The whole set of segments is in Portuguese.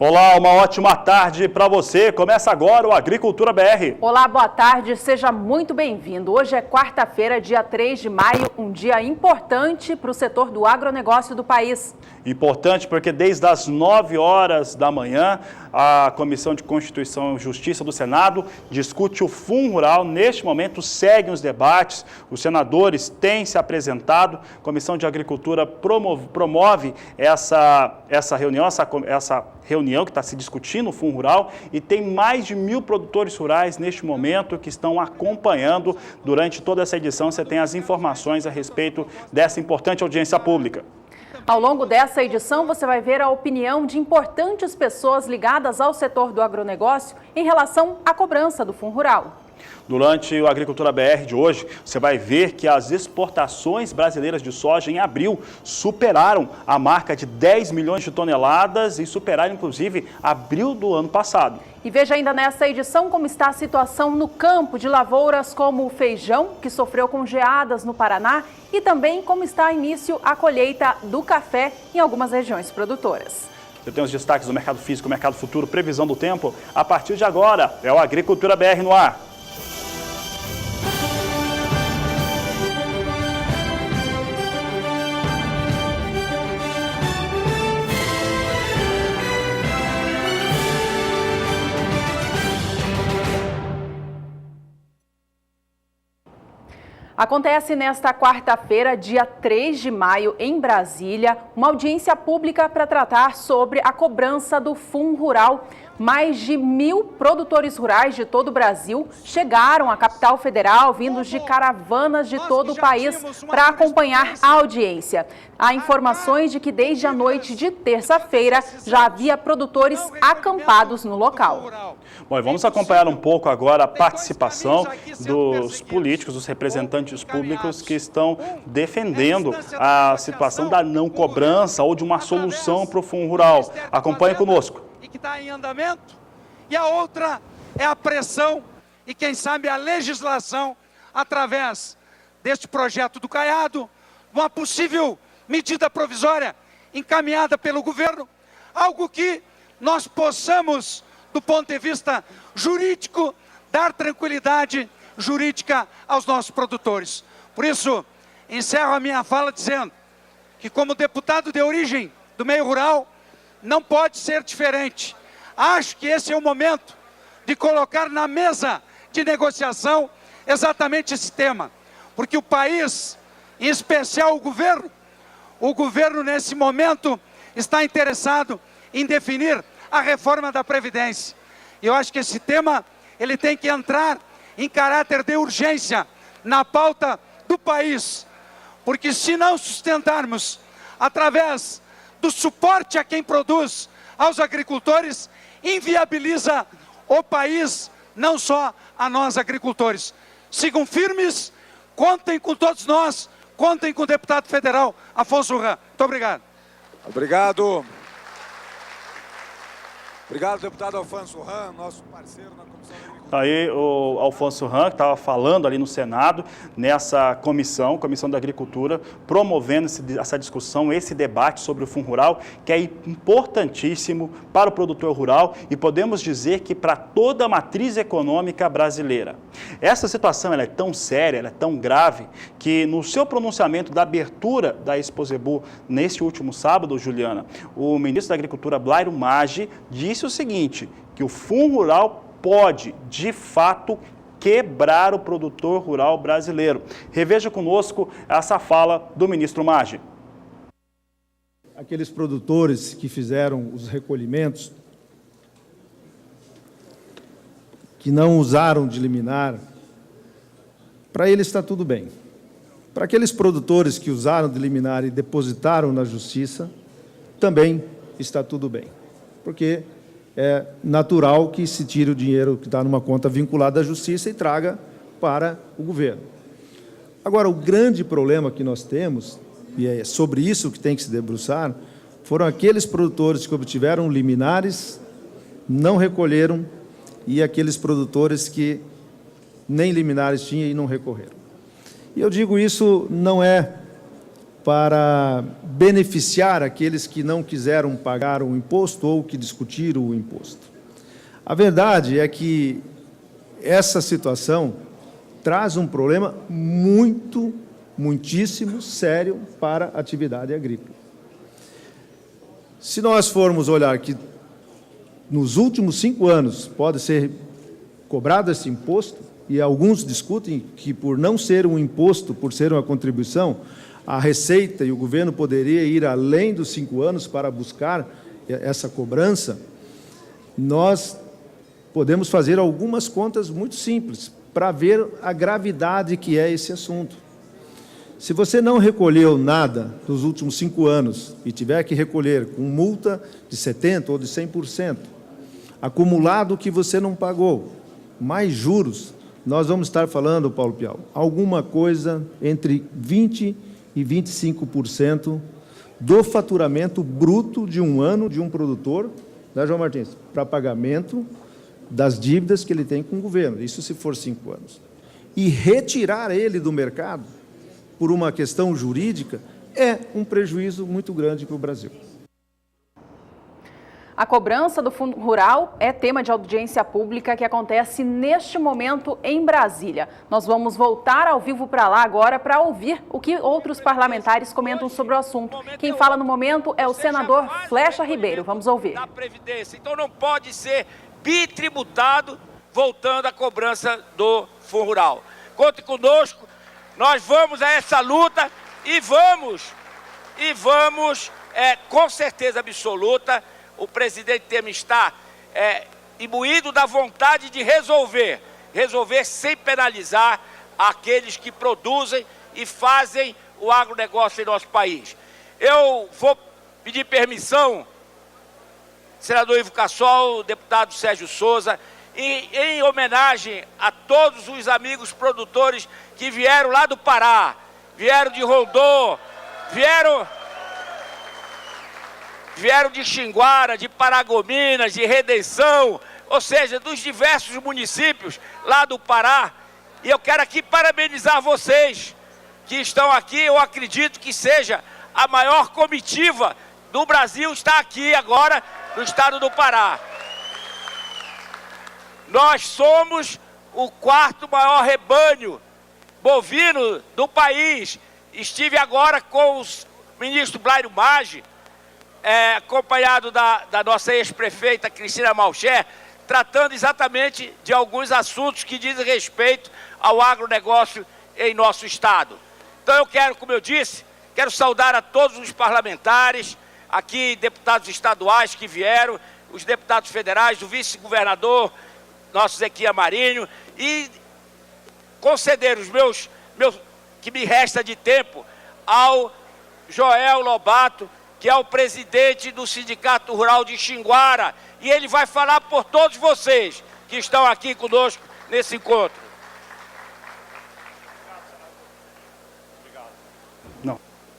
Olá, uma ótima tarde para você. Começa agora o Agricultura BR. Olá, boa tarde, seja muito bem-vindo. Hoje é quarta-feira, dia 3 de maio, um dia importante para o setor do agronegócio do país. Importante porque desde as 9 horas da manhã, a Comissão de Constituição e Justiça do Senado discute o Fundo Rural. Neste momento, seguem os debates, os senadores têm se apresentado, a Comissão de Agricultura promove essa reunião que está se discutindo o Fundo Rural, e tem mais de 1.000 produtores rurais neste momento que estão acompanhando durante toda essa edição. Você tem as informações a respeito dessa importante audiência pública. Ao longo dessa edição, você vai ver a opinião de importantes pessoas ligadas ao setor do agronegócio em relação à cobrança do Fundo Rural. Durante o Agricultura BR de hoje, você vai ver que as exportações brasileiras de soja em abril superaram a marca de 10 milhões de toneladas e superaram, inclusive, abril do ano passado. E veja ainda nessa edição como está a situação no campo de lavouras como o feijão, que sofreu com geadas no Paraná, e também como está início a colheita do café em algumas regiões produtoras. Você tem os destaques do mercado físico, mercado futuro, previsão do tempo. A partir de agora, é o Agricultura BR no ar. Acontece nesta quarta-feira, dia 3 de maio, em Brasília, uma audiência pública para tratar sobre a cobrança do Fundo Rural. Mais de 1.000 produtores rurais de todo o Brasil chegaram à capital federal, vindos de caravanas de todo o país, para acompanhar a audiência. Há informações de que desde a noite de terça-feira já havia produtores acampados no local. Bom, e vamos acompanhar um pouco agora a participação dos políticos, dos representantes públicos que estão defendendo a situação da não cobrança ou de uma solução para o Fundo Rural. Acompanhe conosco. E que está em andamento, e a outra é a pressão e, quem sabe, a legislação através deste projeto do Caiado, uma possível medida provisória encaminhada pelo governo, algo que nós possamos, do ponto de vista jurídico, dar tranquilidade jurídica aos nossos produtores. Por isso, encerro a minha fala dizendo que, como deputado de origem do meio rural, não pode ser diferente. Acho que esse é o momento de colocar na mesa de negociação exatamente esse tema, porque o país, em especial o governo nesse momento está interessado em definir a reforma da Previdência. E eu acho que esse tema ele tem que entrar em caráter de urgência na pauta do país, porque se não sustentarmos através do suporte a quem produz, aos agricultores, inviabiliza o país, não só a nós agricultores. Sigam firmes, contem com todos nós, contem com o deputado federal Afonso Ram. Muito obrigado. Obrigado. Obrigado, deputado Afonso Ram, nosso parceiro na Comissão de Agricultura. Aí o Afonso Ram, que estava falando ali no Senado, nessa Comissão da Agricultura, promovendo essa discussão, esse debate sobre o Fundo Rural, que é importantíssimo para o produtor rural e podemos dizer que para toda a matriz econômica brasileira. Essa situação ela é tão séria, ela é tão grave, que no seu pronunciamento da abertura da Exposebu, neste último sábado, Juliana, o ministro da Agricultura, Blairo Maggi, disse o seguinte, que o Fundo Rural pode, de fato, quebrar o produtor rural brasileiro. Reveja conosco essa fala do ministro Maggi. Aqueles produtores que fizeram os recolhimentos, que não usaram de liminar, para eles está tudo bem. Para aqueles produtores que usaram de liminar e depositaram na Justiça, também está tudo bem, porque é natural que se tire o dinheiro que está numa conta vinculada à Justiça e traga para o governo. Agora, o grande problema que nós temos, e é sobre isso que tem que se debruçar, foram aqueles produtores que obtiveram liminares, não recolheram, e aqueles produtores que nem liminares tinham e não recorreram. E eu digo isso não é para beneficiar aqueles que não quiseram pagar o imposto ou que discutiram o imposto. A verdade é que essa situação traz um problema muitíssimo sério para a atividade agrícola. Se nós formos olhar que nos últimos 5 anos pode ser cobrado esse imposto, e alguns discutem que por não ser um imposto, por ser uma contribuição, a Receita e o governo poderia ir além dos 5 anos para buscar essa cobrança, nós podemos fazer algumas contas muito simples para ver a gravidade que é esse assunto. Se você não recolheu nada nos últimos 5 anos e tiver que recolher com multa de 70% ou de 100%, acumulado que você não pagou, mais juros, nós vamos estar falando, Paulo Piau, alguma coisa entre 20% e 25% do faturamento bruto de um ano de um produtor, né, João Martins, para pagamento das dívidas que ele tem com o governo, isso se for 5 anos. E retirar ele do mercado, por uma questão jurídica, é um prejuízo muito grande para o Brasil. A cobrança do Fundo Rural é tema de audiência pública que acontece neste momento em Brasília. Nós vamos voltar ao vivo para lá agora para ouvir o que outros parlamentares comentam sobre o assunto. Quem fala no momento é o senador Flecha Ribeiro. Vamos ouvir. Da Previdência. Então não pode ser bitributado voltando à cobrança do Fundo Rural. Conte conosco, nós vamos a essa luta e vamos com certeza absoluta. O presidente Temer está imbuído da vontade de resolver sem penalizar aqueles que produzem e fazem o agronegócio em nosso país. Eu vou pedir permissão, senador Ivo Cassol, deputado Sérgio Souza, em homenagem a todos os amigos produtores que vieram lá do Pará, vieram de Rondô, vieram de Xinguara, de Paragominas, de Redenção, ou seja, dos diversos municípios lá do Pará. E eu quero aqui parabenizar vocês que estão aqui. Eu acredito que seja a maior comitiva do Brasil, está aqui agora no estado do Pará. Nós somos o 4º maior rebanho bovino do país. Estive agora com o ministro Blairo Maggi, acompanhado da nossa ex-prefeita Cristina Malcher, tratando exatamente de alguns assuntos que dizem respeito ao agronegócio em nosso estado. Então eu quero, como eu disse, quero saudar a todos os parlamentares, aqui deputados estaduais que vieram, os deputados federais, o vice-governador, nosso Zequia Marinho, e conceder os meus que me resta de tempo ao Joel Lobato, que é o presidente do Sindicato Rural de Xinguara, e ele vai falar por todos vocês que estão aqui conosco nesse encontro.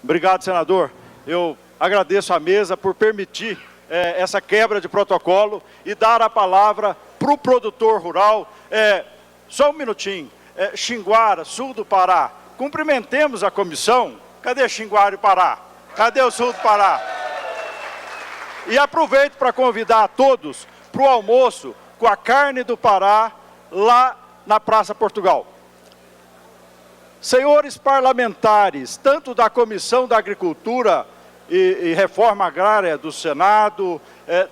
Obrigado, senador. Eu agradeço à mesa por permitir essa quebra de protocolo e dar a palavra para o produtor rural. Só um minutinho. Xinguara, sul do Pará. Cumprimentemos a comissão. Cadê Xinguara e Pará? Cadê o sul do Pará? E aproveito para convidar a todos para o almoço com a carne do Pará lá na Praça Portugal. Senhores parlamentares, tanto da Comissão da Agricultura e Reforma Agrária do Senado,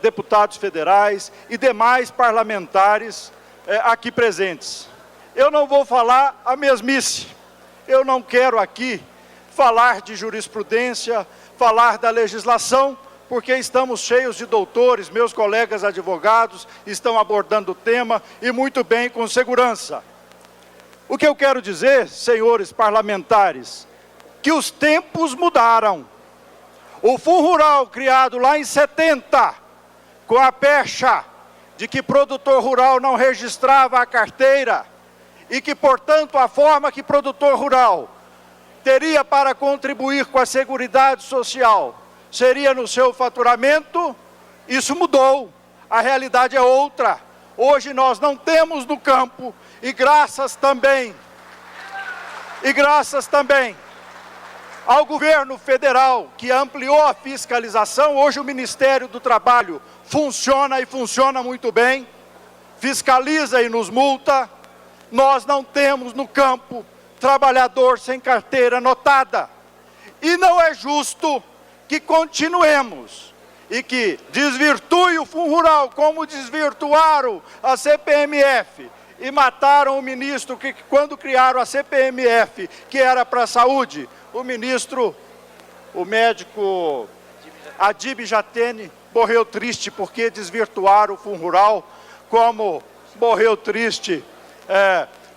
deputados federais e demais parlamentares aqui presentes. Eu não vou falar a mesmice. Eu não quero aqui falar de jurisprudência, falar da legislação, porque estamos cheios de doutores, meus colegas advogados estão abordando o tema e muito bem, com segurança. O que eu quero dizer, senhores parlamentares, que os tempos mudaram. O Fundo Rural, criado lá em 70, com a pecha de que produtor rural não registrava a carteira e que, portanto, a forma que produtor rural teria para contribuir com a Seguridade Social seria no seu faturamento, isso mudou. A realidade é outra. Hoje nós não temos no campo, e graças também ao governo federal, que ampliou a fiscalização. Hoje o Ministério do Trabalho funciona e funciona muito bem, fiscaliza e nos multa. Nós não temos no campo trabalhador sem carteira anotada. E não é justo que continuemos e que desvirtue o Fundo Rural, como desvirtuaram a CPMF e mataram o ministro que, quando criaram a CPMF, que era para a saúde, o ministro, o médico Adib Jatene, morreu triste porque desvirtuaram o Fundo Rural, como morreu triste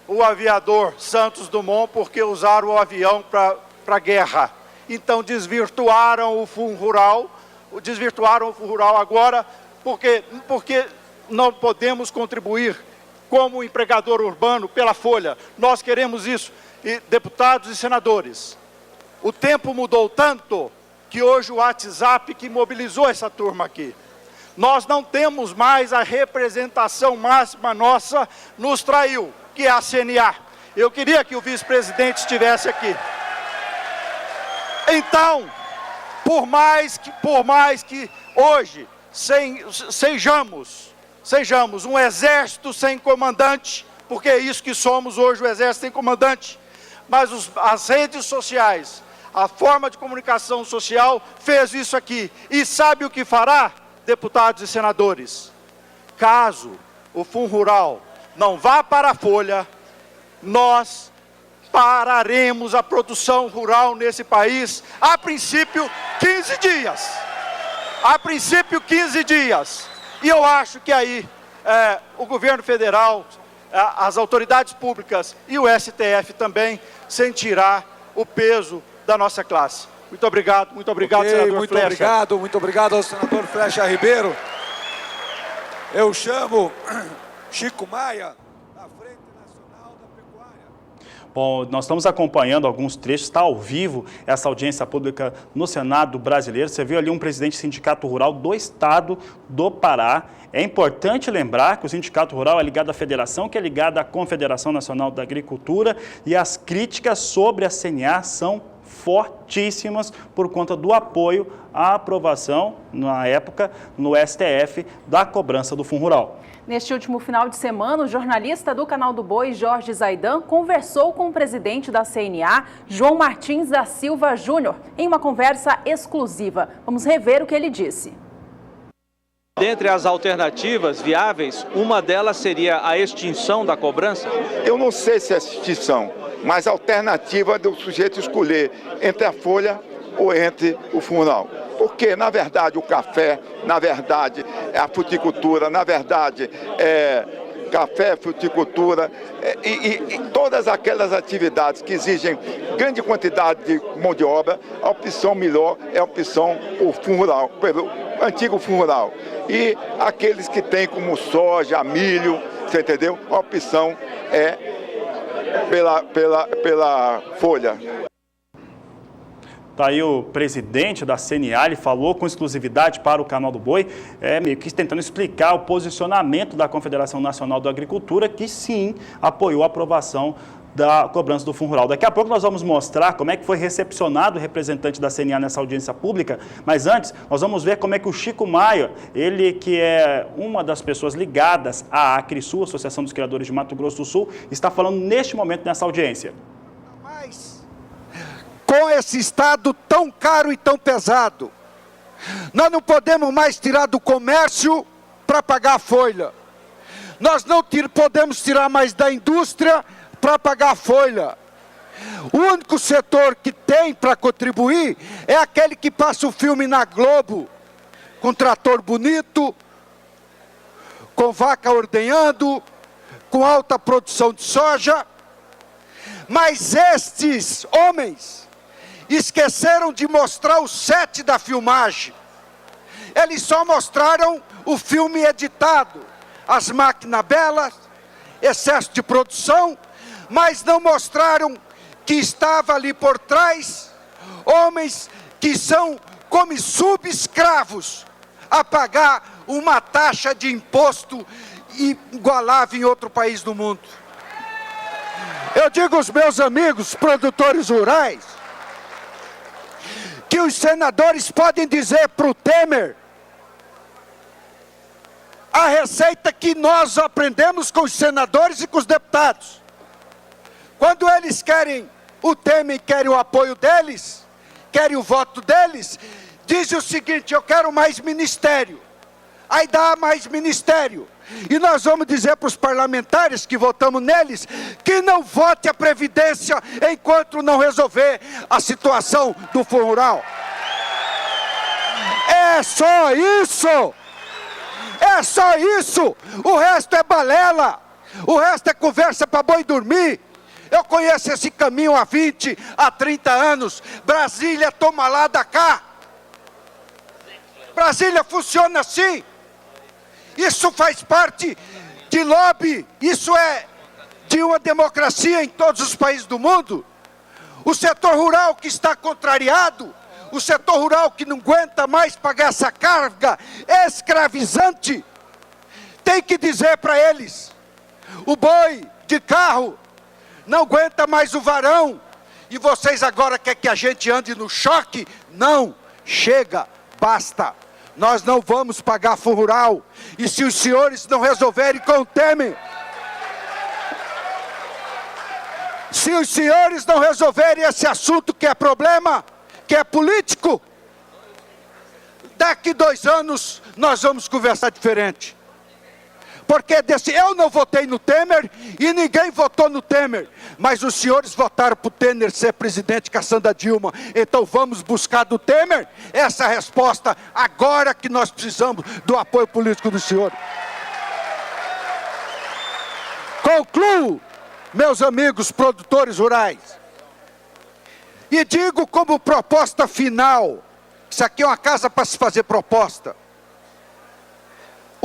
o aviador Santos Dumont, porque usaram o avião para a guerra. Então desvirtuaram o Fundo Rural, agora, porque não podemos contribuir como empregador urbano pela folha. Nós queremos isso. E, deputados e senadores, o tempo mudou tanto que hoje o WhatsApp que mobilizou essa turma aqui. Nós não temos mais a representação máxima nossa, nos traiu, que é a CNA. Eu queria que o vice-presidente estivesse aqui. Então, por mais que hoje sejamos um exército sem comandante, porque é isso que somos hoje, o exército sem comandante, mas as redes sociais, a forma de comunicação social fez isso aqui. E sabe o que fará, deputados e senadores? Caso o Fundo Rural não vá para a folha, nós pararemos a produção rural nesse país, a princípio 15 dias. A princípio 15 dias. E eu acho que aí o governo federal, as autoridades públicas e o STF também sentirá o peso da nossa classe. Muito obrigado, senador Flecha. Muito obrigado ao senador Flecha Ribeiro. Eu chamo Chico Maia, da Frente Nacional da Pecuária. Bom, nós estamos acompanhando alguns trechos, está ao vivo essa audiência pública no Senado brasileiro. Você viu ali um presidente do Sindicato Rural do Estado do Pará. É importante lembrar que o Sindicato Rural é ligado à Federação, que é ligado à Confederação Nacional da Agricultura, e as críticas sobre a CNA são fortíssimas por conta do apoio à aprovação, na época, no STF, da cobrança do Fundo Rural. Neste último final de semana, o jornalista do Canal do Boi, Jorge Zaidan, conversou com o presidente da CNA, João Martins da Silva Júnior, em uma conversa exclusiva. Vamos rever o que ele disse. Dentre as alternativas viáveis, uma delas seria a extinção da cobrança? Eu não sei se é extinção, mas a alternativa do sujeito escolher entre a folha ou entre o Fundo Rural. Porque, na verdade, o café, na verdade, a fruticultura, na verdade, café, fruticultura e todas aquelas atividades que exigem grande quantidade de mão de obra, a opção melhor é a opção o Fundo Rural, o antigo Fundo Rural. E aqueles que têm como soja, milho, você entendeu? A opção é pela folha. Está aí o presidente da CNA, ele falou com exclusividade para o Canal do Boi, meio que tentando explicar o posicionamento da Confederação Nacional da Agricultura, que sim apoiou a aprovação da cobrança do Fundo Rural. Daqui a pouco nós vamos mostrar como é que foi recepcionado o representante da CNA nessa audiência pública, mas antes nós vamos ver como é que o Chico Maia, ele que é uma das pessoas ligadas à Acrisul, Associação dos Criadores de Mato Grosso do Sul, está falando neste momento nessa audiência. Com esse Estado tão caro e tão pesado, nós não podemos mais tirar do comércio para pagar a folha. Nós não podemos tirar mais da indústria para pagar a folha. O único setor que tem para contribuir é aquele que passa o filme na Globo, com trator bonito, com vaca ordenhando, com alta produção de soja. Mas estes homens esqueceram de mostrar o set da filmagem. Eles só mostraram o filme editado, as máquinas belas, excesso de produção, mas não mostraram que estava ali por trás homens que são como subescravos a pagar uma taxa de imposto igualável em outro país do mundo. Eu digo aos meus amigos produtores rurais que os senadores podem dizer para o Temer a receita que nós aprendemos com os senadores e com os deputados. Quando eles querem o Temer, querem o apoio deles, querem o voto deles, dizem o seguinte: eu quero mais ministério. Aí dá mais ministério. E nós vamos dizer para os parlamentares que votamos neles que não vote a Previdência enquanto não resolver a situação do Fundo Rural. É só isso! É só isso! O resto é balela! O resto é conversa para boi dormir! Eu conheço esse caminho há 20, há 30 anos. Brasília toma lá da cá. Brasília funciona assim. Isso faz parte de lobby. Isso é de uma democracia em todos os países do mundo. O setor rural que está contrariado, o setor rural que não aguenta mais pagar essa carga escravizante, tem que dizer para eles: o boi de carro não aguenta mais o varão, e vocês agora querem que a gente ande no choque? Não, chega, basta. Nós não vamos pagar Fundo Rural, e se os senhores não resolverem com o Temer, se os senhores não resolverem esse assunto que é problema, que é político, daqui 2 anos nós vamos conversar diferente. Porque eu não votei no Temer e ninguém votou no Temer, mas os senhores votaram para o Temer ser presidente caçando a Dilma. Então vamos buscar do Temer essa resposta agora que nós precisamos do apoio político do senhor. Concluo, meus amigos produtores rurais, e digo como proposta final: isso aqui é uma casa para se fazer proposta.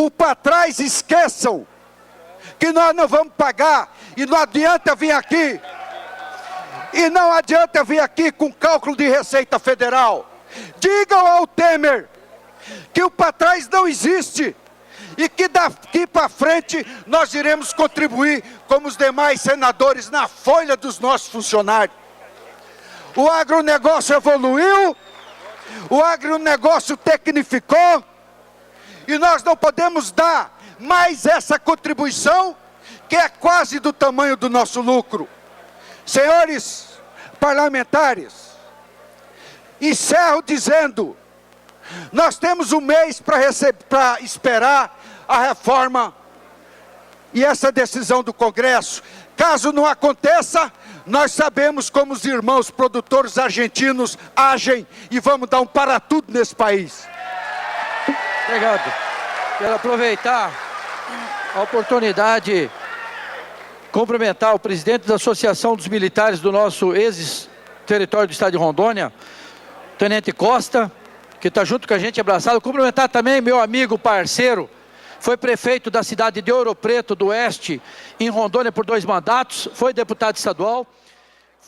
O para trás esqueçam que nós não vamos pagar, e não adianta vir aqui, com cálculo de Receita Federal. Digam ao Temer que o para trás não existe, e que daqui para frente nós iremos contribuir como os demais senadores na folha dos nossos funcionários. O agronegócio evoluiu, o agronegócio tecnificou, e nós não podemos dar mais essa contribuição, que é quase do tamanho do nosso lucro. Senhores parlamentares, encerro dizendo: nós temos um mês para esperar a reforma e essa decisão do Congresso. Caso não aconteça, nós sabemos como os irmãos produtores argentinos agem, e vamos dar um para tudo nesse país. Obrigado. Quero aproveitar a oportunidade, cumprimentar o presidente da Associação dos Militares do nosso ex-território do estado de Rondônia, Tenente Costa, que está junto com a gente, abraçado. Cumprimentar também meu amigo, parceiro, foi prefeito da cidade de Ouro Preto do Oeste, em Rondônia, por 2 mandatos, foi deputado estadual,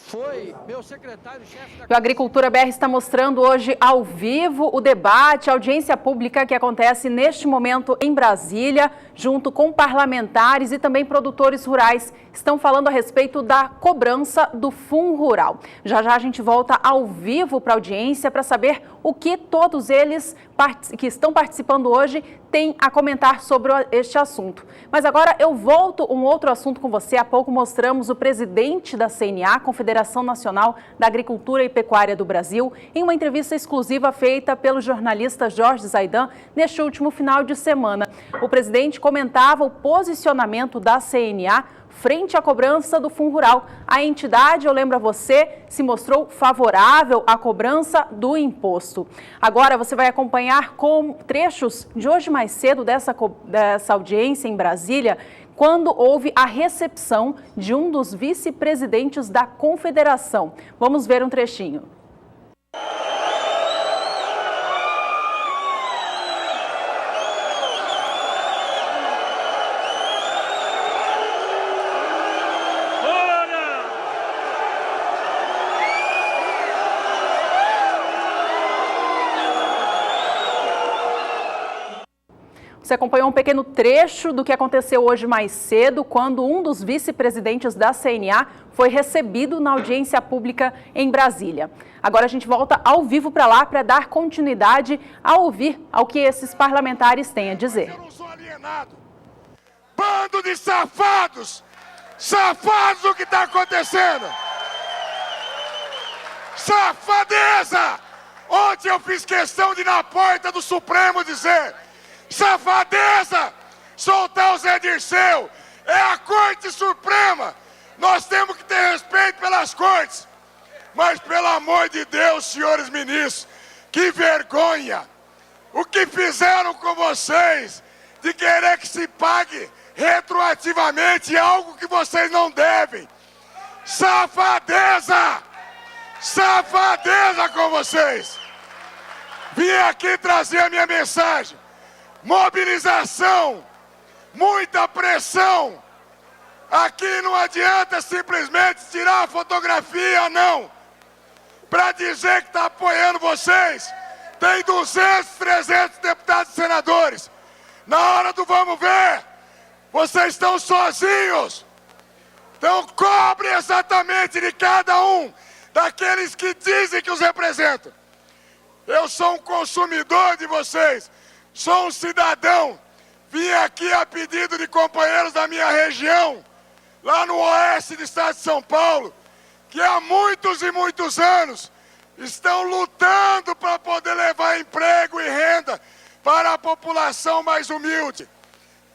foi meu secretário-chefe da... O Agricultura BR está mostrando hoje ao vivo o debate, a audiência pública que acontece neste momento em Brasília, junto com parlamentares e também produtores rurais. Estão falando a respeito da cobrança do Fundo Rural. Já já a gente volta ao vivo para a audiência para saber o que todos eles que estão participando hoje têm a comentar sobre este assunto. Mas agora eu volto um outro assunto com você. Há pouco mostramos o presidente da CNA, Confederação Nacional da Agricultura e Pecuária do Brasil, em uma entrevista exclusiva feita pelo jornalista Jorge Zaidan neste último final de semana. O presidente comentava o posicionamento da CNA frente à cobrança do Fundo Rural. A entidade, eu lembro a você, se mostrou favorável à cobrança do imposto. Agora você vai acompanhar com trechos de hoje mais cedo dessa audiência em Brasília, quando houve a recepção de um dos vice-presidentes da Confederação. Vamos ver um trechinho. O Você acompanhou um pequeno trecho do que aconteceu hoje mais cedo, quando um dos vice-presidentes da CNA foi recebido na audiência pública em Brasília. Agora a gente volta ao vivo para lá para dar continuidade a ouvir ao que esses parlamentares têm a dizer. Eu não sou alienado. Bando de safados! Safados o que está acontecendo! Safadeza! Ontem eu fiz questão de ir na porta do Supremo dizer: safadeza! Soltar o Zé Dirceu! É a Corte Suprema! Nós temos que ter respeito pelas cortes! Mas pelo amor de Deus, senhores ministros, que vergonha! O que fizeram com vocês de querer que se pague retroativamente algo que vocês não devem? Safadeza! Safadeza com vocês! Vim aqui trazer a minha mensagem. Mobilização, muita pressão. Aqui não adianta simplesmente tirar a fotografia, não. Para dizer que está apoiando vocês. Tem 200, 300 deputados e senadores. Na hora do vamos ver, vocês estão sozinhos. Então cobre exatamente de cada um daqueles que dizem que os representam. Eu sou um consumidor de vocês, sou um cidadão. Vim aqui a pedido de companheiros da minha região, lá no oeste do estado de São Paulo, que há muitos e muitos anos estão lutando para poder levar emprego e renda para a população mais humilde.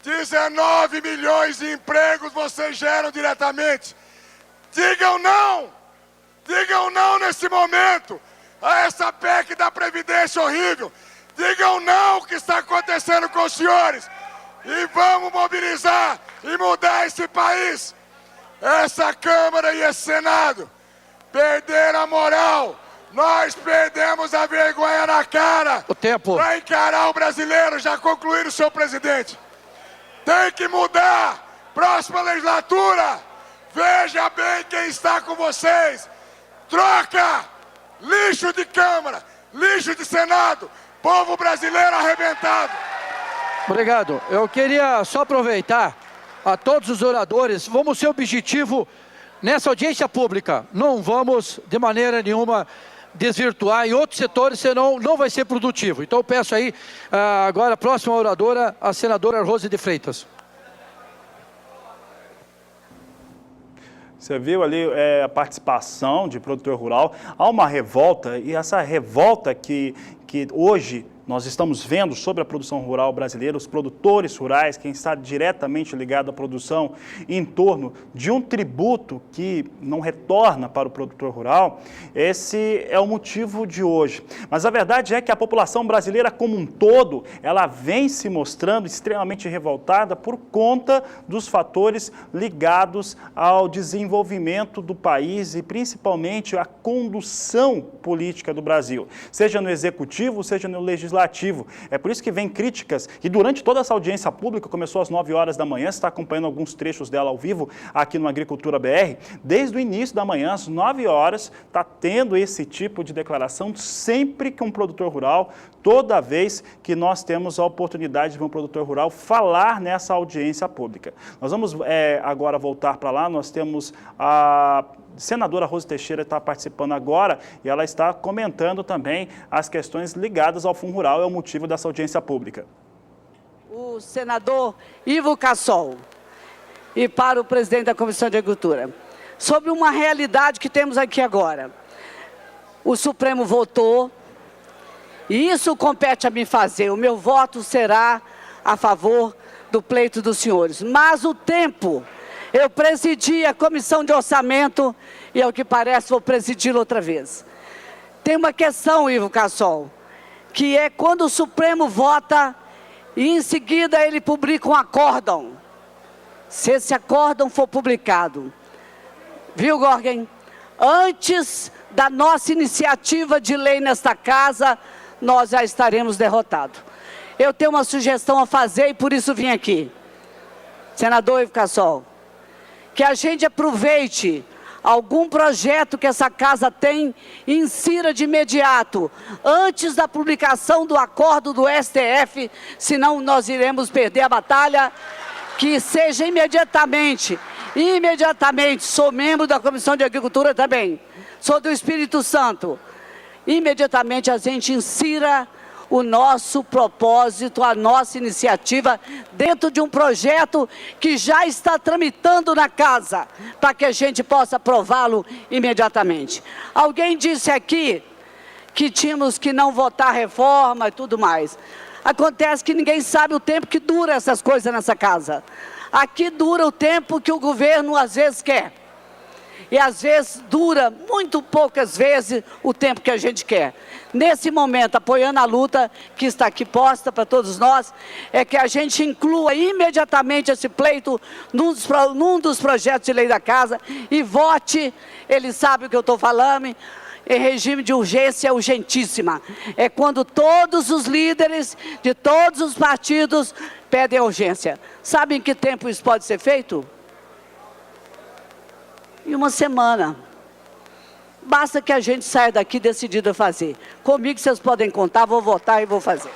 19 milhões de empregos vocês geram diretamente. Digam não nesse momento a essa PEC da Previdência horrível. Digam não o que está acontecendo com os senhores. E vamos mobilizar e mudar esse país. Essa Câmara e esse Senado perderam a moral. Nós perdemos a vergonha na cara. O tempo. Para encarar o brasileiro. Já concluíram, senhor presidente. Tem que mudar. Próxima legislatura. Veja bem quem está com vocês. Troca. Lixo de Câmara. Lixo de Senado. Povo brasileiro arrebentado. Obrigado. Eu queria só aproveitar a todos os oradores. Vamos ser objetivo nessa audiência pública. Não vamos, de maneira nenhuma, desvirtuar em outros setores, senão não vai ser produtivo. Então eu peço aí, agora a próxima oradora, a senadora Rose de Freitas. Você viu ali a participação de produtor rural. Há uma revolta, e essa revolta que hoje nós estamos vendo sobre a produção rural brasileira, os produtores rurais, quem está diretamente ligado à produção, em torno de um tributo que não retorna para o produtor rural, esse é o motivo de hoje. Mas a verdade é que a população brasileira como um todo, ela vem se mostrando extremamente revoltada por conta dos fatores ligados ao desenvolvimento do país e principalmente à condução política do Brasil, seja no executivo, seja no legislativo. É por isso que vem críticas, e durante toda essa audiência pública, começou às 9 horas da manhã, você está acompanhando alguns trechos dela ao vivo aqui no Agricultura BR, desde o início da manhã, às 9 horas, está tendo esse tipo de declaração sempre que um produtor rural, toda vez que nós temos a oportunidade de ver um produtor rural falar nessa audiência pública. Nós vamos agora voltar para lá, nós temos a senadora Rose Teixeira está participando agora e ela está comentando também as questões ligadas ao Fundo Rural, é o motivo dessa audiência pública. O senador Ivo Cassol e para o presidente da Comissão de Agricultura, sobre uma realidade que temos aqui agora. O Supremo votou e isso compete a mim fazer. O meu voto será a favor do pleito dos senhores. Mas o tempo... Eu presidi a Comissão de Orçamento e, ao que parece, vou presidir outra vez. Tem uma questão, Ivo Cassol, que é quando o Supremo vota e, em seguida, ele publica um acórdão. Se esse acórdão for publicado, viu, Gorgen? Antes da nossa iniciativa de lei nesta casa, nós já estaremos derrotados. Eu tenho uma sugestão a fazer e, por isso, vim aqui. Senador Ivo Cassol, que a gente aproveite algum projeto que essa casa tem, insira de imediato, antes da publicação do acordo do STF, senão nós iremos perder a batalha, que seja imediatamente. Sou membro da Comissão de Agricultura também, sou do Espírito Santo. Imediatamente a gente insira o nosso propósito, a nossa iniciativa dentro de um projeto que já está tramitando na casa, para que a gente possa aprová-lo imediatamente. Alguém disse aqui que tínhamos que não votar reforma e tudo mais. Acontece que ninguém sabe o tempo que dura essas coisas nessa casa. Aqui dura o tempo que o governo às vezes quer. E às vezes dura muito poucas vezes o tempo que a gente quer. Nesse momento, apoiando a luta que está aqui posta para todos nós, é que a gente inclua imediatamente esse pleito num dos projetos de lei da casa e vote, ele sabe o que eu estou falando, em regime de urgência urgentíssima. É quando todos os líderes de todos os partidos pedem urgência. Sabe em que tempo isso pode ser feito? Em uma semana. Basta que a gente saia daqui decidido a fazer. Comigo vocês podem contar, vou votar e vou fazer.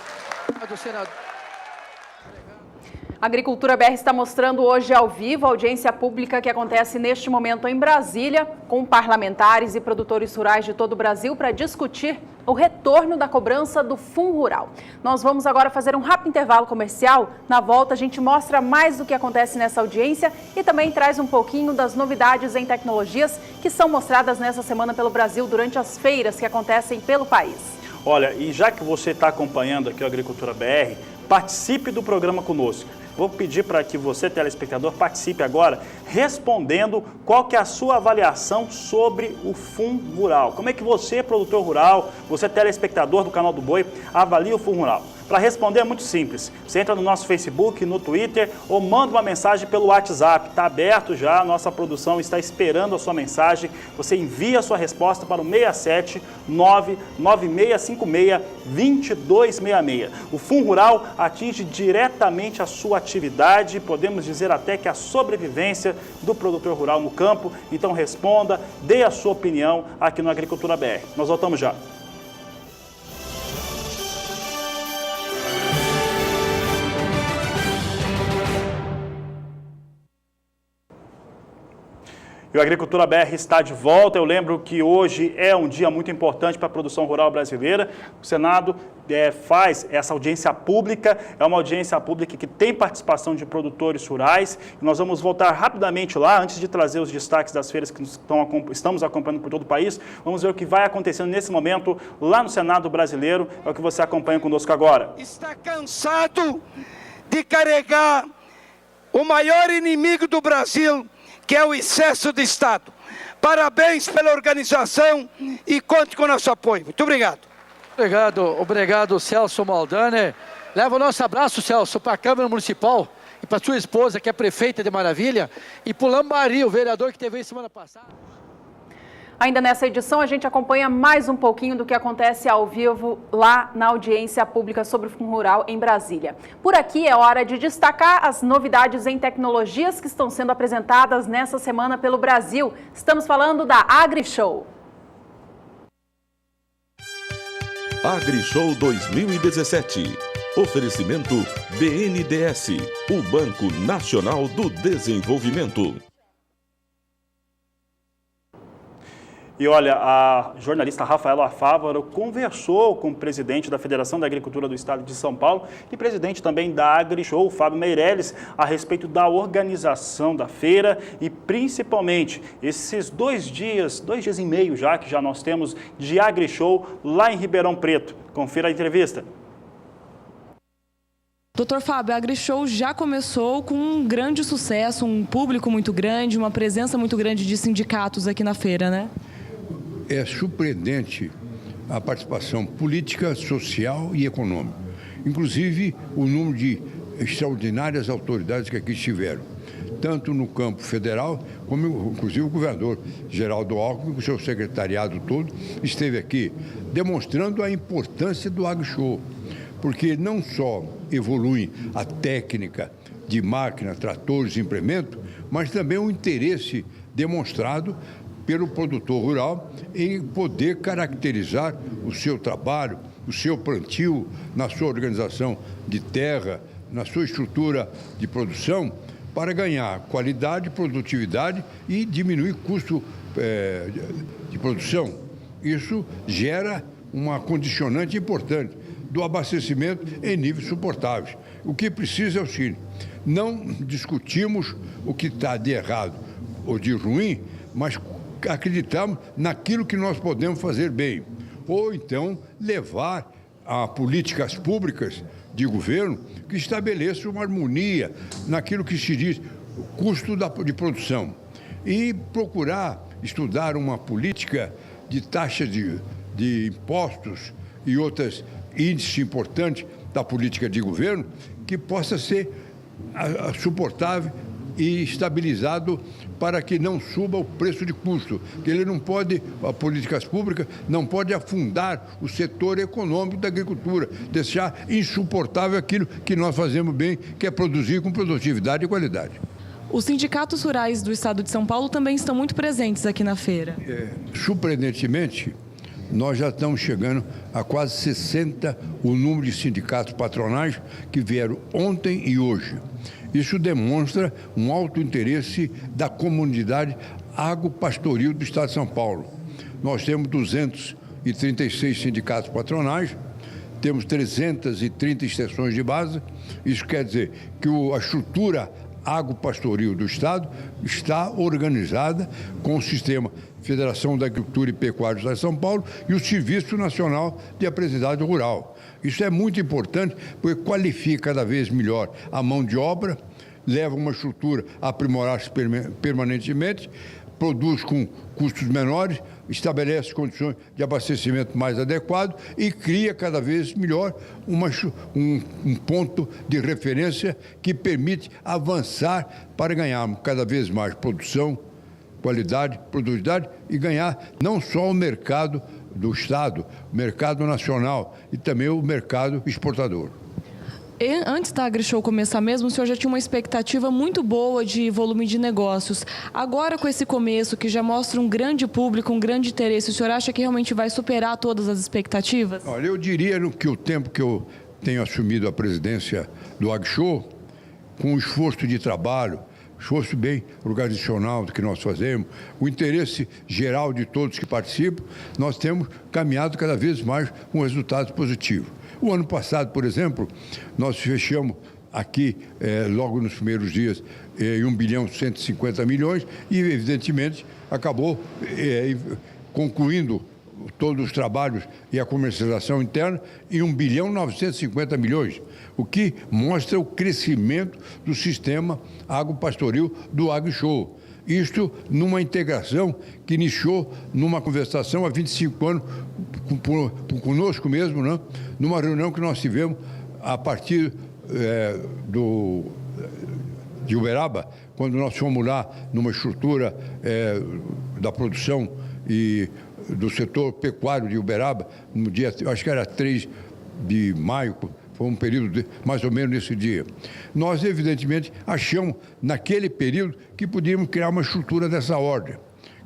A Agricultura BR está mostrando hoje ao vivo a audiência pública que acontece neste momento em Brasília, com parlamentares e produtores rurais de todo o Brasil para discutir o retorno da cobrança do Fundo Rural. Nós vamos agora fazer um rápido intervalo comercial. Na volta a gente mostra mais do que acontece nessa audiência e também traz um pouquinho das novidades em tecnologias que são mostradas nessa semana pelo Brasil durante as feiras que acontecem pelo país. Olha, e já que você está acompanhando aqui a Agricultura BR, participe do programa conosco. Vou pedir para que você, telespectador, participe agora respondendo qual que é a sua avaliação sobre o Fundo Rural. Como é que você, produtor rural, você, telespectador do canal do Boi, avalia o Fundo Rural? Para responder é muito simples. Você entra no nosso Facebook, no Twitter ou manda uma mensagem pelo WhatsApp. Está aberto já, a nossa produção está esperando a sua mensagem. Você envia a sua resposta para o 67996562266. O Fundo Rural atinge diretamente a sua atividade, podemos dizer até que a sobrevivência do produtor rural no campo. Então responda, dê a sua opinião aqui no Agricultura BR. Nós voltamos já. E o Agricultura BR está de volta. Eu lembro que hoje é um dia muito importante para a produção rural brasileira. O Senado faz essa audiência pública, é uma audiência pública que tem participação de produtores rurais. E nós vamos voltar rapidamente lá, antes de trazer os destaques das feiras que estamos acompanhando por todo o país. Vamos ver o que vai acontecendo nesse momento lá no Senado brasileiro. É o que você acompanha conosco agora. Está cansado de carregar o maior inimigo do Brasil, que é o excesso de Estado. Parabéns pela organização e conte com o nosso apoio. Muito obrigado. Obrigado, Celso Maldaner. Leva o nosso abraço, Celso, para a Câmara Municipal e para sua esposa, que é prefeita de Maravilha, e para o Lambari, o vereador que teve semana passada. Ainda nessa edição, a gente acompanha mais um pouquinho do que acontece ao vivo lá na audiência pública sobre o Fundo Rural em Brasília. Por aqui é hora de destacar as novidades em tecnologias que estão sendo apresentadas nessa semana pelo Brasil. Estamos falando da AgriShow. AgriShow 2017. Oferecimento BNDES, o Banco Nacional do Desenvolvimento. E olha, a jornalista Rafaela Fávaro conversou com o presidente da Federação da Agricultura do Estado de São Paulo e presidente também da AgriShow, Fábio Meirelles, a respeito da organização da feira e principalmente esses 2 dias e meio já que já nós temos de AgriShow lá em Ribeirão Preto. Confira a entrevista. Doutor Fábio, a AgriShow já começou com um grande sucesso, um público muito grande, uma presença muito grande de sindicatos aqui na feira, né? É surpreendente a participação política, social e econômica. Inclusive, o número de extraordinárias autoridades que aqui estiveram, tanto no campo federal, como inclusive o governador Geraldo Alckmin, com o seu secretariado todo, esteve aqui, demonstrando a importância do AgriShow, porque não só evolui a técnica de máquina, tratores, implemento, mas também o interesse demonstrado pelo produtor rural em poder caracterizar o seu trabalho, o seu plantio, na sua organização de terra, na sua estrutura de produção, para ganhar qualidade, produtividade e diminuir custo de produção. Isso gera uma condicionante importante do abastecimento em níveis suportáveis. O que precisa é o seguinte: não discutimos o que está de errado ou de ruim, mas acreditamos naquilo que nós podemos fazer bem. Ou então levar a políticas públicas de governo que estabeleçam uma harmonia naquilo que se diz custo de produção. E procurar estudar uma política de taxas de impostos e outros índices importantes da política de governo que possa ser suportável e estabilizado para que não suba o preço de custo. Que ele não pode, as políticas públicas não pode afundar o setor econômico da agricultura, deixar insuportável aquilo que nós fazemos bem, que é produzir com produtividade e qualidade. Os sindicatos rurais do estado de São Paulo também estão muito presentes aqui na feira. Surpreendentemente, nós já estamos chegando a quase 60 o número de sindicatos patronais que vieram ontem e hoje. Isso demonstra um alto interesse da comunidade agropastoril do estado de São Paulo. Nós temos 236 sindicatos patronais, temos 330 extensões de base. Isso quer dizer que a estrutura agropastoril do estado está organizada com o sistema Federação da Agricultura e Pecuária do Estado de São Paulo e o Serviço Nacional de Aprendizagem Rural. Isso é muito importante porque qualifica cada vez melhor a mão de obra, leva uma estrutura a aprimorar-se permanentemente, produz com custos menores, estabelece condições de abastecimento mais adequado e cria cada vez melhor um ponto de referência que permite avançar para ganharmos cada vez mais produção, qualidade, produtividade e ganhar não só o mercado do Estado, o mercado nacional e também o mercado exportador. Antes da AgriShow começar mesmo, o senhor já tinha uma expectativa muito boa de volume de negócios. Agora, com esse começo, que já mostra um grande público, um grande interesse, o senhor acha que realmente vai superar todas as expectativas? Olha, eu diria que o tempo que eu tenho assumido a presidência do AgriShow, com o esforço de trabalho, esforço bem organizacional do que nós fazemos, o interesse geral de todos que participam, nós temos caminhado cada vez mais com resultados positivos. O ano passado, por exemplo, nós fechamos aqui, logo nos primeiros dias, em 1.150 bilhões e, evidentemente, acabou concluindo todos os trabalhos e a comercialização interna em 1.950 bilhões, o que mostra o crescimento do sistema agropastoril do AgriShow. Isto numa integração que iniciou numa conversação há 25 anos conosco mesmo, né? Numa reunião que nós tivemos a partir de Uberaba, quando nós fomos lá numa estrutura da produção e do setor pecuário de Uberaba, no dia, acho que era 3 de maio, foi um período mais ou menos nesse dia. Nós, evidentemente, achamos naquele período que podíamos criar uma estrutura dessa ordem,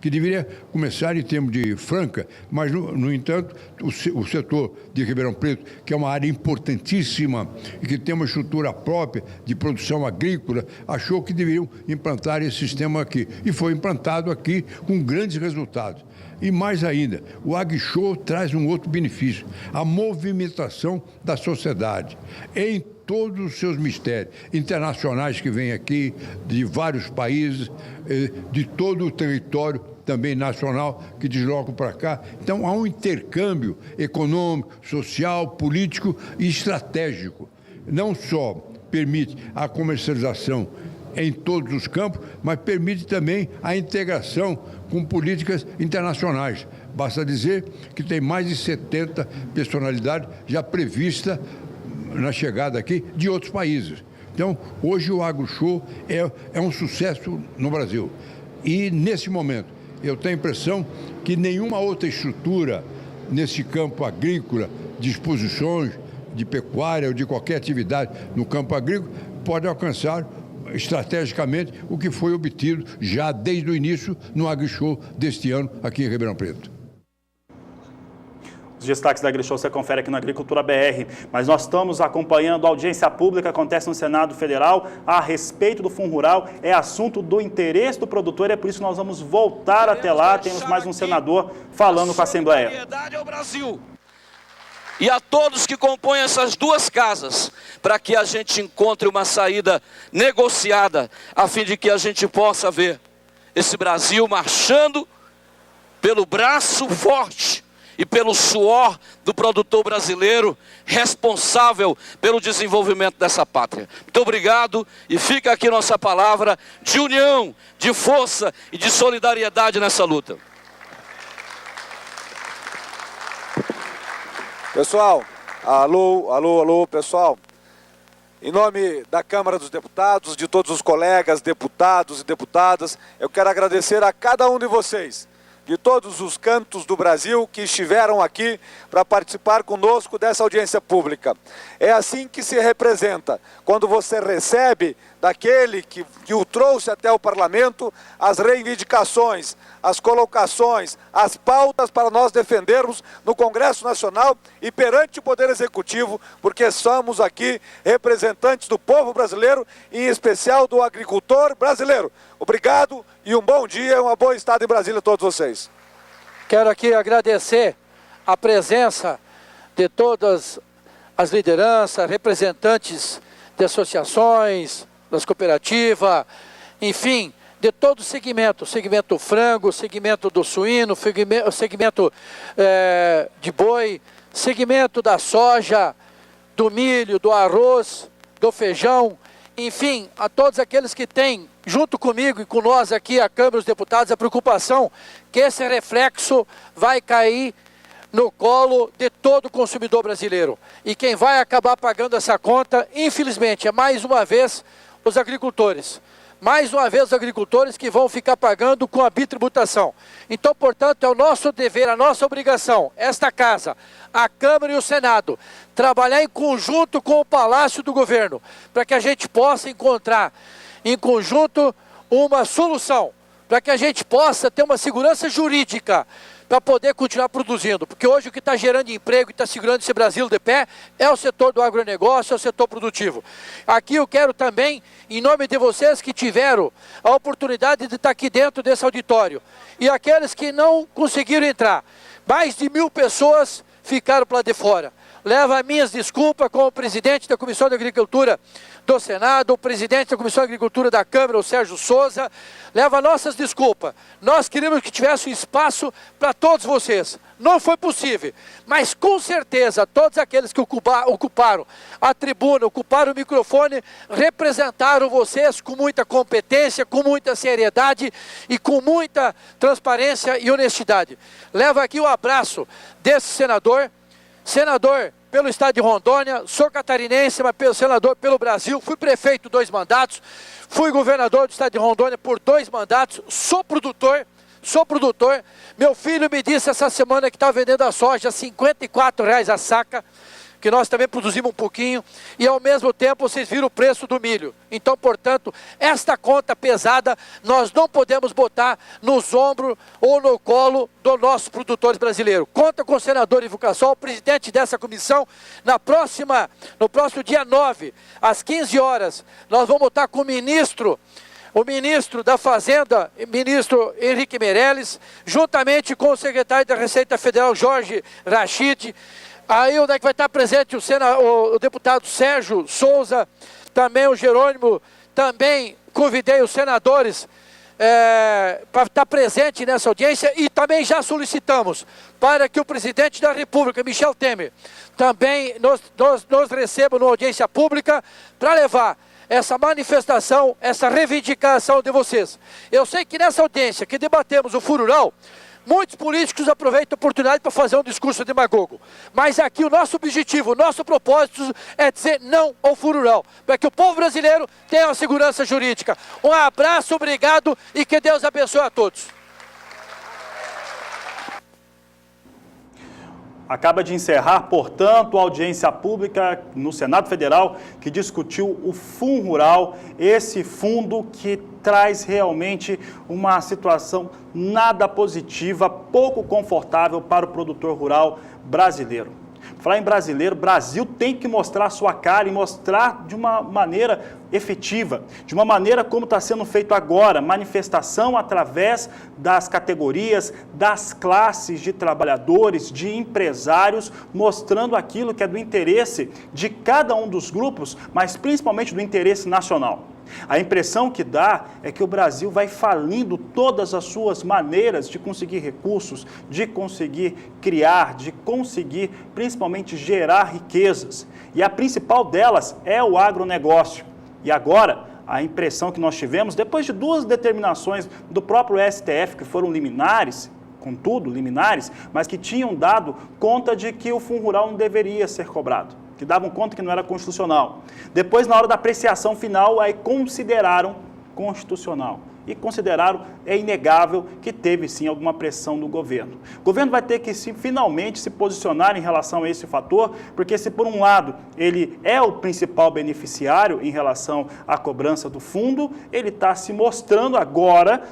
que deveria começar em termos de Franca, mas, no entanto, o setor de Ribeirão Preto, que é uma área importantíssima e que tem uma estrutura própria de produção agrícola, achou que deveriam implantar esse sistema aqui. E foi implantado aqui com grandes resultados. E mais ainda, o AgriShow traz um outro benefício, a movimentação da sociedade em todos os seus mistérios internacionais que vêm aqui, de vários países, de todo o território também nacional que deslocam para cá. Então, há um intercâmbio econômico, social, político e estratégico. Não só permite a comercialização em todos os campos, mas permite também a integração com políticas internacionais. Basta dizer que tem mais de 70 personalidades já previstas na chegada aqui de outros países. Então, hoje o AgriShow é um sucesso no Brasil. E, nesse momento, eu tenho a impressão que nenhuma outra estrutura nesse campo agrícola, de exposições, de pecuária ou de qualquer atividade no campo agrícola, pode alcançar estrategicamente o que foi obtido já desde o início no AgriShow deste ano aqui em Ribeirão Preto. Os destaques da AgriShow você confere aqui no Agricultura BR, mas nós estamos acompanhando a audiência pública que acontece no Senado Federal a respeito do Fundo Rural. É assunto do interesse do produtor e é por isso que nós vamos voltar até lá. Temos mais um senador falando com a Assembleia. Solidariedade ao Brasil e a todos que compõem essas duas casas, para que a gente encontre uma saída negociada, a fim de que a gente possa ver esse Brasil marchando pelo braço forte e pelo suor do produtor brasileiro, responsável pelo desenvolvimento dessa pátria. Muito obrigado e fica aqui nossa palavra de união, de força e de solidariedade nessa luta. Pessoal, alô, pessoal. Em nome da Câmara dos Deputados, de todos os colegas, deputados e deputadas, eu quero agradecer a cada um de vocês, de todos os cantos do Brasil que estiveram aqui para participar conosco dessa audiência pública. É assim que se representa, quando você recebe daquele que o trouxe até o parlamento as reivindicações, as colocações, as pautas para nós defendermos no Congresso Nacional e perante o Poder Executivo, porque somos aqui representantes do povo brasileiro, em especial do agricultor brasileiro. Obrigado e um bom dia, uma boa estada em Brasília a todos vocês. Quero aqui agradecer a presença de todas as lideranças, representantes de associações, das cooperativas, enfim, de todo o segmento frango, segmento do suíno, segmento de boi, segmento da soja, do milho, do arroz, do feijão, enfim, a todos aqueles que têm, junto comigo e com nós aqui, a Câmara dos Deputados, a preocupação que esse reflexo vai cair no colo de todo consumidor brasileiro. E quem vai acabar pagando essa conta, infelizmente, é mais uma vez os agricultores. Mais uma vez os agricultores que vão ficar pagando com a bitributação. Então, portanto, é o nosso dever, a nossa obrigação, esta casa, a Câmara e o Senado, trabalhar em conjunto com o Palácio do Governo, para que a gente possa encontrar em conjunto uma solução, para que a gente possa ter uma segurança jurídica para poder continuar produzindo, porque hoje o que está gerando emprego e está segurando esse Brasil de pé é o setor do agronegócio, é o setor produtivo. Aqui eu quero também, em nome de vocês que tiveram a oportunidade de estar aqui dentro desse auditório, e aqueles que não conseguiram entrar, mais de 1000 pessoas ficaram para lá de fora. Levo as minhas desculpas como presidente da Comissão de Agricultura do Senado, o presidente da Comissão de Agricultura da Câmara, o Sérgio Souza, leva nossas desculpas. Nós queríamos que tivesse um espaço para todos vocês. Não foi possível, mas com certeza todos aqueles que ocuparam a tribuna, ocuparam o microfone, representaram vocês com muita competência, com muita seriedade e com muita transparência e honestidade. Levo aqui o abraço desse senador pelo estado de Rondônia, sou catarinense, mas senador pelo Brasil, fui prefeito 2 mandatos, fui governador do estado de Rondônia por 2 mandatos, sou produtor, meu filho me disse essa semana que está vendendo a soja a R$ 54,00 a saca, que nós também produzimos um pouquinho, e ao mesmo tempo vocês viram o preço do milho. Então, portanto, esta conta pesada nós não podemos botar nos ombros ou no colo dos nossos produtores brasileiros. Conta com o senador Ivo Cassol, o presidente dessa comissão, no próximo dia 9, às 15 horas, nós vamos botar com o ministro da Fazenda, ministro Henrique Meirelles, juntamente com o secretário da Receita Federal, Jorge Rachid. Aí onde é que vai estar presente o deputado Sérgio Souza, também o Jerônimo, também convidei os senadores para estar presente nessa audiência e também já solicitamos para que o presidente da República, Michel Temer, também nos receba numa audiência pública para levar essa manifestação, essa reivindicação de vocês. Eu sei que nessa audiência que debatemos o Fundo Rural, muitos políticos aproveitam a oportunidade para fazer um discurso demagogo. Mas aqui o nosso objetivo, o nosso propósito é dizer não ao Fundo Rural, para que o povo brasileiro tenha uma segurança jurídica. Um abraço, obrigado e que Deus abençoe a todos. Acaba de encerrar, portanto, a audiência pública no Senado Federal que discutiu o Fundo Rural, esse fundo que traz realmente uma situação nada positiva, pouco confortável para o produtor rural brasileiro. Falar em brasileiro, o Brasil tem que mostrar a sua cara e mostrar de uma maneira efetiva, de uma maneira como está sendo feito agora, manifestação através das categorias, das classes de trabalhadores, de empresários, mostrando aquilo que é do interesse de cada um dos grupos, mas principalmente do interesse nacional. A impressão que dá é que o Brasil vai falindo todas as suas maneiras de conseguir recursos, de conseguir criar, de conseguir principalmente gerar riquezas. E a principal delas é o agronegócio. E agora, a impressão que nós tivemos, depois de duas determinações do próprio STF, que foram liminares, contudo, liminares, mas que tinham dado conta de que o Fundo Rural não deveria ser cobrado, que davam conta que não era constitucional. Depois, na hora da apreciação final, aí consideraram constitucional. E consideraram, é inegável, que teve sim alguma pressão do governo. O governo vai ter que finalmente se posicionar em relação a esse fator, porque se por um lado ele é o principal beneficiário em relação à cobrança do fundo, ele está se mostrando agora,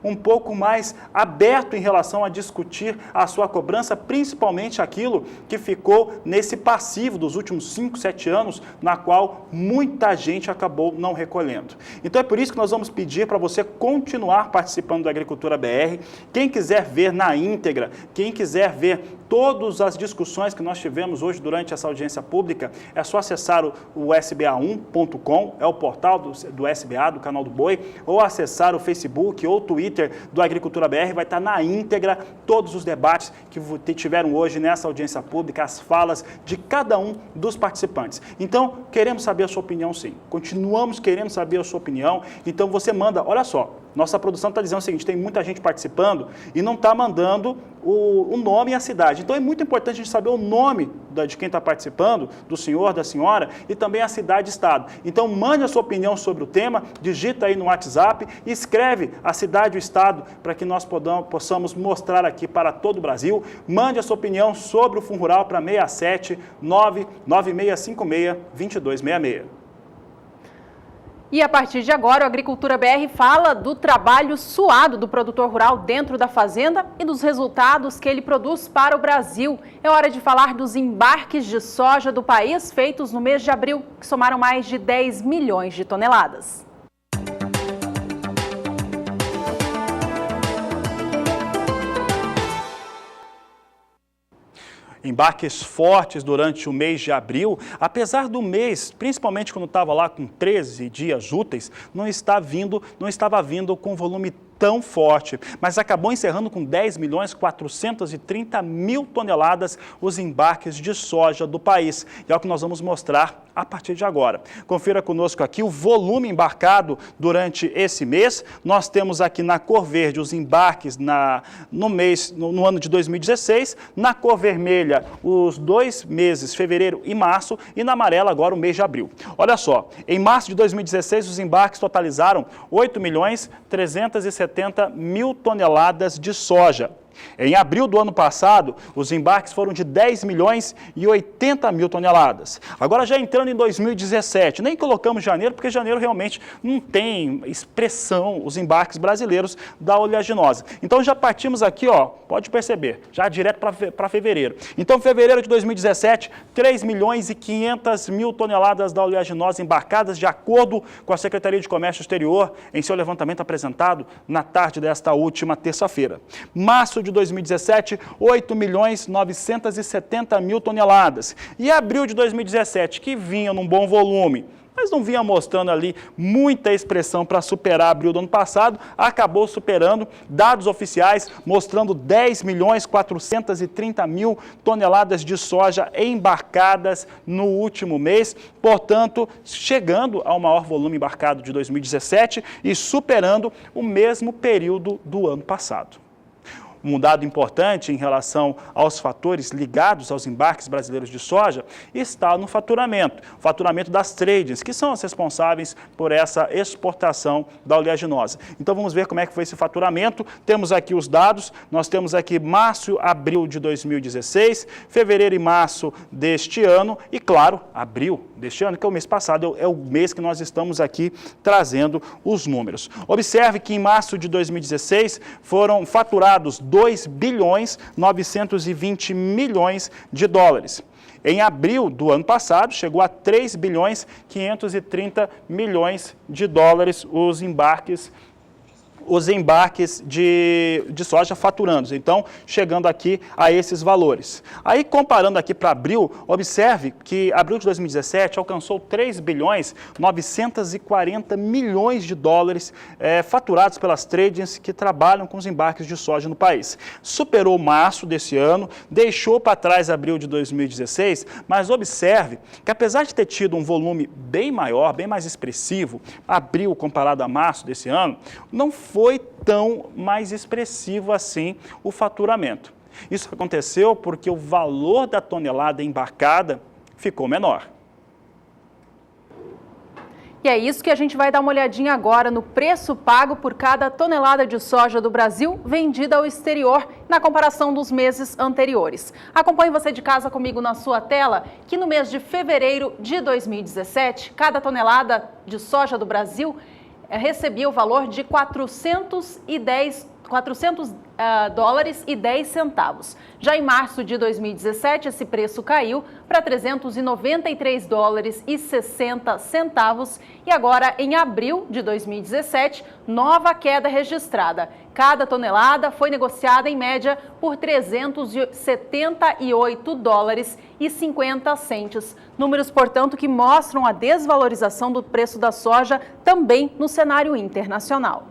um pouco mais aberto em relação a discutir a sua cobrança, principalmente aquilo que ficou nesse passivo dos últimos 5, 7 anos, na qual muita gente acabou não recolhendo. Então é por isso que nós vamos pedir para você continuar participando da Agricultura BR. Quem quiser ver na íntegra, quem quiser ver todas as discussões que nós tivemos hoje durante essa audiência pública, é só acessar o sba1.com, é o portal do SBA, do canal do Boi, ou acessar o Facebook ou o Twitter do Agricultura BR, vai estar na íntegra todos os debates que tiveram hoje nessa audiência pública, as falas de cada um dos participantes. Então, queremos saber a sua opinião sim, continuamos querendo saber a sua opinião, então você manda, olha só, nossa produção está dizendo o seguinte, tem muita gente participando e não está mandando o nome e a cidade. Então é muito importante a gente saber o nome de quem está participando, do senhor, da senhora, e também a cidade e estado. Então mande a sua opinião sobre o tema, digita aí no WhatsApp e escreve a cidade e o estado para que nós possamos mostrar aqui para todo o Brasil. Mande a sua opinião sobre o Fundo Rural para 67 99656 2266. E a partir de agora, o Agricultura BR fala do trabalho suado do produtor rural dentro da fazenda e dos resultados que ele produz para o Brasil. É hora de falar dos embarques de soja do país feitos no mês de abril, que somaram mais de 10 milhões de toneladas. Embarques fortes durante o mês de abril, apesar do mês, principalmente quando estava lá com 13 dias úteis, não estava vindo com volume tão forte, mas acabou encerrando com 10.430.000 toneladas os embarques de soja do país. E é o que nós vamos mostrar a partir de agora. Confira conosco aqui o volume embarcado durante esse mês. Nós temos aqui na cor verde os embarques no ano de 2016, na cor vermelha os 2 meses, fevereiro e março, e na amarela agora o mês de abril. Olha só, em março de 2016 os embarques totalizaram 8.370.000 toneladas de soja. Em abril do ano passado, os embarques foram de 10.080.000 toneladas. Agora já entrando em 2017, nem colocamos janeiro, porque janeiro realmente não tem expressão os embarques brasileiros da oleaginosa. Então já partimos aqui, ó, pode perceber, já direto para fevereiro. Então fevereiro de 2017, 3.500.000 toneladas da oleaginosa embarcadas, de acordo com a Secretaria de Comércio Exterior, em seu levantamento apresentado na tarde desta última terça-feira. Março de 2017, 8.970.000 toneladas. E abril de 2017, que vinha num bom volume, mas não vinha mostrando ali muita expressão para superar abril do ano passado, acabou superando dados oficiais, mostrando 10.430.000 toneladas de soja embarcadas no último mês, portanto, chegando ao maior volume embarcado de 2017 e superando o mesmo período do ano passado. um dado importante em relação aos fatores ligados aos embarques brasileiros de soja está no faturamento. O faturamento das tradings, que são as responsáveis por essa exportação da oleaginosa. Então vamos ver como é que foi esse faturamento. Temos aqui os dados, nós temos aqui março, abril de 2016, fevereiro e março deste ano e, claro, abril deste ano, que é o mês passado, é o mês que nós estamos aqui trazendo os números. Observe que em março de 2016 foram faturados 2 bilhões 920 milhões de dólares. Em abril do ano passado, chegou a 3 bilhões 530 milhões de dólares os embarques de soja faturando. Então, chegando aqui a esses valores. Aí, comparando aqui para abril, observe que abril de 2017 alcançou 3 bilhões 940 milhões de dólares faturados pelas tradings que trabalham com os embarques de soja no país. Superou março desse ano, deixou para trás abril de 2016, mas observe que apesar de ter tido um volume bem maior, bem mais expressivo, abril comparado a março desse ano, não foi tão mais expressivo assim o faturamento. Isso aconteceu porque o valor da tonelada embarcada ficou menor. E é isso que a gente vai dar uma olhadinha agora no preço pago por cada tonelada de soja do Brasil vendida ao exterior na comparação dos meses anteriores. Acompanhe você de casa comigo na sua tela que no mês de fevereiro de 2017, cada tonelada de soja do Brasil recebia o valor de 400 dólares e 10 centavos. Já em março de 2017, esse preço caiu para 393 dólares e 60 centavos e agora em abril de 2017, nova queda registrada. Cada tonelada foi negociada em média por 378 dólares e 50 centes. Números, portanto, que mostram a desvalorização do preço da soja também no cenário internacional.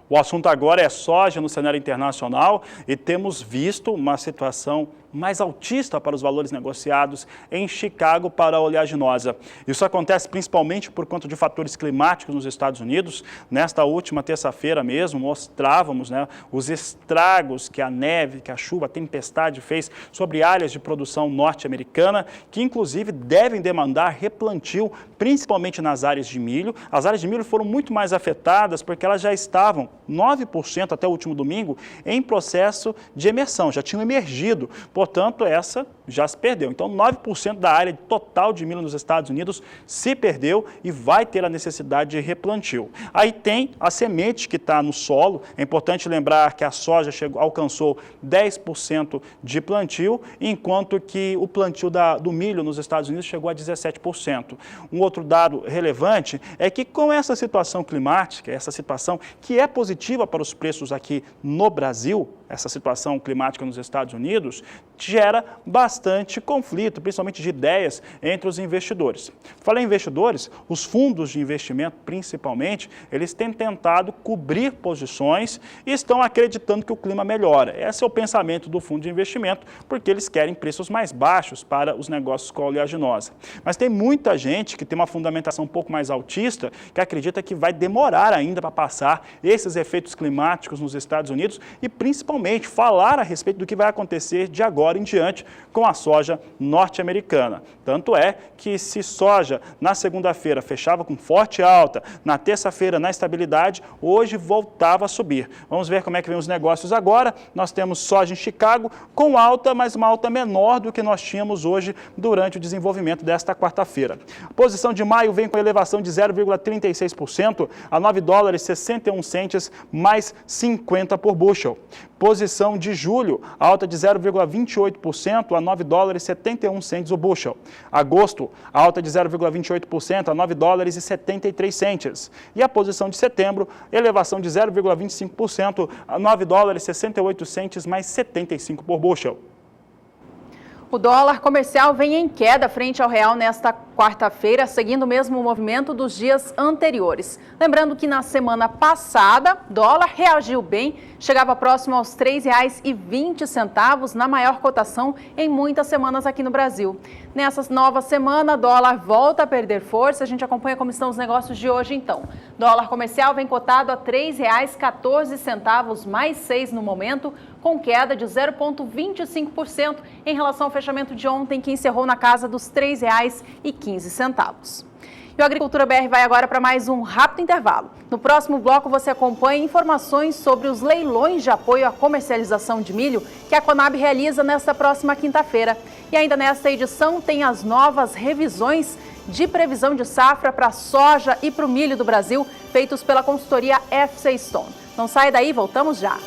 O assunto agora é soja no cenário internacional e temos visto uma situação mais altista para os valores negociados em Chicago para a oleaginosa. Isso acontece principalmente por conta de fatores climáticos nos Estados Unidos. Nesta última terça-feira mesmo, mostrávamos os estragos que a neve, que a chuva, a tempestade fez sobre áreas de produção norte-americana, que inclusive devem demandar replantio, principalmente nas áreas de milho. As áreas de milho foram muito mais afetadas porque elas já estavam 9% até o último domingo em processo de emersão, já tinham emergido. Portanto, essa já se perdeu. Então, 9% da área total de milho nos Estados Unidos se perdeu e vai ter a necessidade de replantio. Aí tem a semente que está no solo. É importante lembrar que a soja alcançou 10% de plantio, enquanto que o plantio do milho nos Estados Unidos chegou a 17%. Um outro dado relevante é que com essa situação climática, essa situação que é positiva para os preços aqui no Brasil, essa situação climática nos Estados Unidos, gera bastante conflito, principalmente de ideias entre os investidores. Falei em investidores, os fundos de investimento, principalmente, eles têm tentado cobrir posições e estão acreditando que o clima melhora. Esse é o pensamento do fundo de investimento, porque eles querem preços mais baixos para os negócios com a oleaginosa. Mas tem muita gente que tem uma fundamentação um pouco mais altista, que acredita que vai demorar ainda para passar esses efeitos climáticos nos Estados Unidos e, principalmente, falar a respeito do que vai acontecer de agora em diante com a soja norte-americana. Tanto é que se soja na segunda-feira fechava com forte alta, na terça-feira na estabilidade, hoje voltava a subir. Vamos ver como é que vem os negócios agora. Nós temos soja em Chicago com alta, mas uma alta menor do que nós tínhamos hoje durante o desenvolvimento desta quarta-feira. A posição de maio vem com elevação de 0,36% a 9 dólares 61 centes mais 50 por bushel. posição de julho, alta de 0,28% a 9 dólares e 71 centes o bushel. Agosto, alta de 0,28% a 9 dólares e 73 centes. E a posição de setembro, elevação de 0,25% a 9 dólares e 68 centes mais 75 por bushel. O dólar comercial vem em queda frente ao real nesta quarta-feira, seguindo o mesmo movimento dos dias anteriores. Lembrando que na semana passada, o dólar reagiu bem, chegava próximo aos R$ 3,20, na maior cotação em muitas semanas aqui no Brasil. Nessa nova semana, o dólar volta a perder força. A gente acompanha como estão os negócios de hoje, então. Dólar comercial vem cotado a R$ 3,14, mais 6 no momento, com queda de 0,25% em relação ao fechamento de ontem, que encerrou na casa dos R$ 3,15. E o Agricultura BR vai agora para mais um rápido intervalo. No próximo bloco você acompanha informações sobre os leilões de apoio à comercialização de milho que a Conab realiza nesta próxima quinta-feira. E ainda nesta edição tem as novas revisões de previsão de safra para a soja e para o milho do Brasil, feitos pela consultoria FC Stone. Não sai daí, voltamos já.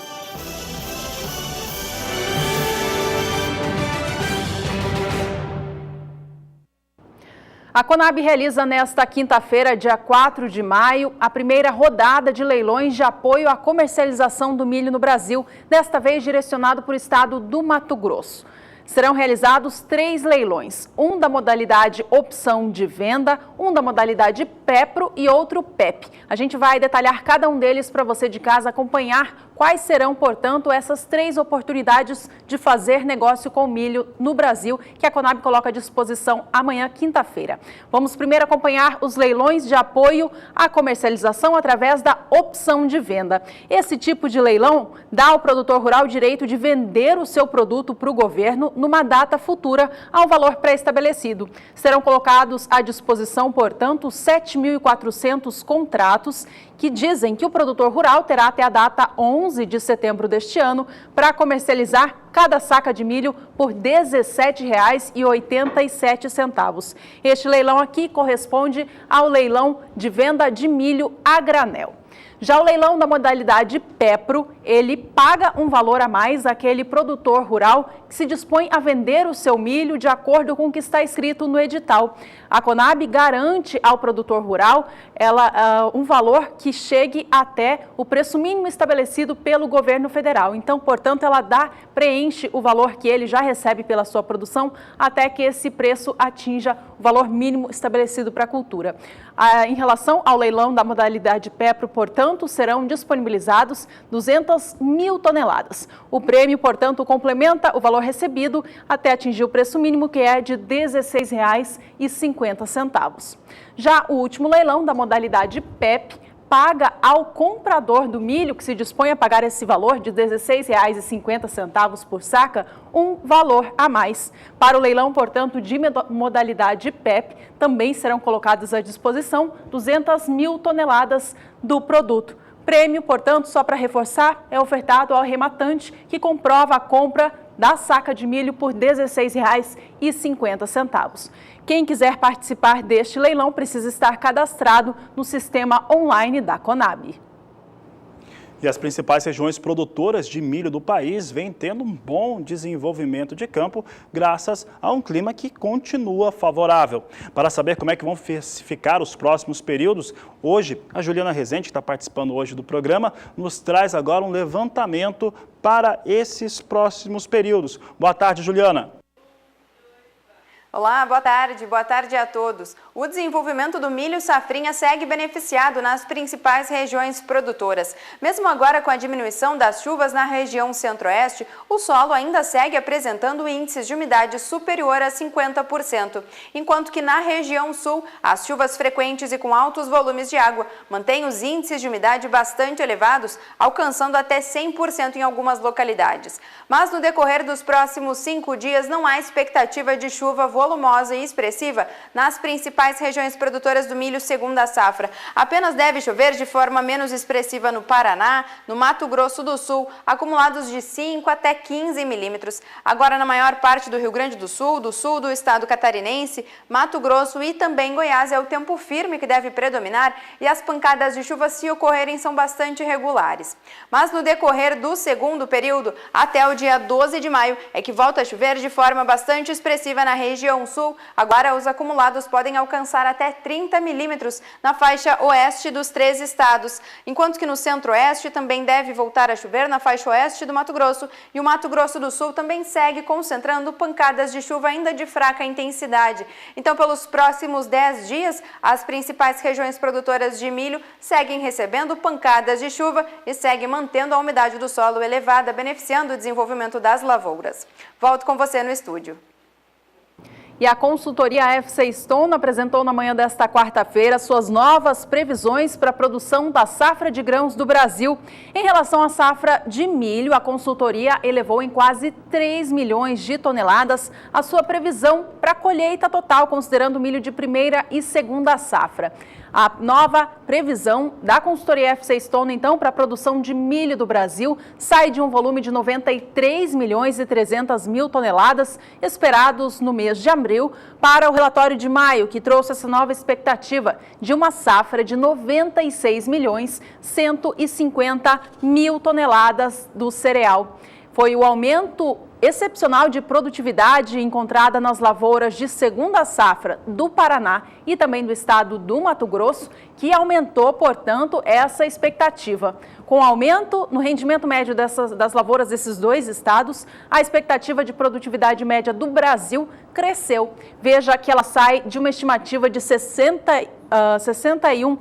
A Conab realiza nesta quinta-feira, dia 4 de maio, a primeira rodada de leilões de apoio à comercialização do milho no Brasil, desta vez direcionado para o estado do Mato Grosso. Serão realizados 3 leilões, um da modalidade opção de venda, um da modalidade PEPRO e outro PEP. A gente vai detalhar cada um deles para você de casa acompanhar quais serão, portanto, essas 3 oportunidades de fazer negócio com milho no Brasil, que a Conab coloca à disposição amanhã, quinta-feira. Vamos primeiro acompanhar os leilões de apoio à comercialização através da opção de venda. Esse tipo de leilão dá ao produtor rural o direito de vender o seu produto para o governo numa data futura ao valor pré-estabelecido. Serão colocados à disposição, portanto, 7.400 contratos que dizem que o produtor rural terá até a data 11 de setembro deste ano para comercializar cada saca de milho por R$ 17,87. Este leilão aqui corresponde ao leilão de venda de milho a granel. Já o leilão da modalidade PEPRO, ele paga um valor a mais àquele produtor rural que se dispõe a vender o seu milho de acordo com o que está escrito no edital. A Conab garante ao produtor rural um valor que chegue até o preço mínimo estabelecido pelo governo federal. Então, portanto, ela preenche o valor que ele já recebe pela sua produção até que esse preço atinja o valor mínimo estabelecido para a cultura. Em relação ao leilão da modalidade PEPRO, portanto, serão disponibilizados 200.000 toneladas. O prêmio, portanto, complementa o valor recebido até atingir o preço mínimo, que é de R$ 16,50. Já o último leilão da modalidade PEP paga ao comprador do milho, que se dispõe a pagar esse valor de R$ 16,50 por saca, um valor a mais. Para o leilão, portanto, de modalidade PEP, também serão colocadas à disposição 200.000 toneladas do produto. Prêmio, portanto, só para reforçar, é ofertado ao rematante que comprova a compra da saca de milho por R$ 16,50. Quem quiser participar deste leilão precisa estar cadastrado no sistema online da Conab. E as principais regiões produtoras de milho do país vêm tendo um bom desenvolvimento de campo graças a um clima que continua favorável. Para saber como é que vão ficar os próximos períodos, hoje a Juliana Rezende, que está participando hoje do programa, nos traz agora um levantamento para esses próximos períodos. Boa tarde, Juliana. Olá, boa tarde a todos. O desenvolvimento do milho safrinha segue beneficiado nas principais regiões produtoras. Mesmo agora com a diminuição das chuvas na região centro-oeste, o solo ainda segue apresentando índices de umidade superior a 50%, enquanto que na região sul, as chuvas frequentes e com altos volumes de água mantêm os índices de umidade bastante elevados, alcançando até 100% em algumas localidades. Mas no decorrer dos próximos 5 dias não há expectativa de chuva volumosa e expressiva nas principais principais regiões produtoras do milho segunda safra. Apenas deve chover de forma menos expressiva no Paraná, no Mato Grosso do Sul, acumulados de 5 até 15 milímetros. Agora, na maior parte do Rio Grande do sul do estado catarinense, Mato Grosso e também Goiás, é o tempo firme que deve predominar e as pancadas de chuva, se ocorrerem, são bastante regulares. Mas no decorrer do segundo período, até o dia 12 de maio, é que volta a chover de forma bastante expressiva na região sul. Agora, os acumulados podem alcançar até 30 milímetros na faixa oeste dos 3 estados, enquanto que no centro-oeste também deve voltar a chover na faixa oeste do Mato Grosso, e o Mato Grosso do Sul também segue concentrando pancadas de chuva ainda de fraca intensidade. Então, pelos próximos 10 dias, as principais regiões produtoras de milho seguem recebendo pancadas de chuva e seguem mantendo a umidade do solo elevada, beneficiando o desenvolvimento das lavouras. Volto com você no estúdio. E a consultoria FC Stone apresentou na manhã desta quarta-feira suas novas previsões para a produção da safra de grãos do Brasil. Em relação à safra de milho, a consultoria elevou em quase 3 milhões de toneladas a sua previsão para a colheita total, considerando o milho de primeira e segunda safra. A nova previsão da consultoria FC Stone, então, para a produção de milho do Brasil, sai de um volume de 93 milhões e 300 mil toneladas esperados no mês de abril para o relatório de maio, que trouxe essa nova expectativa de uma safra de 96 milhões 150 mil toneladas do cereal. Foi o aumento excepcional de produtividade encontrada nas lavouras de segunda safra do Paraná e também do estado do Mato Grosso, que aumentou, portanto, essa expectativa. Com o aumento no rendimento médio das lavouras desses dois estados, a expectativa de produtividade média do Brasil cresceu. Veja que ela sai de uma estimativa de 61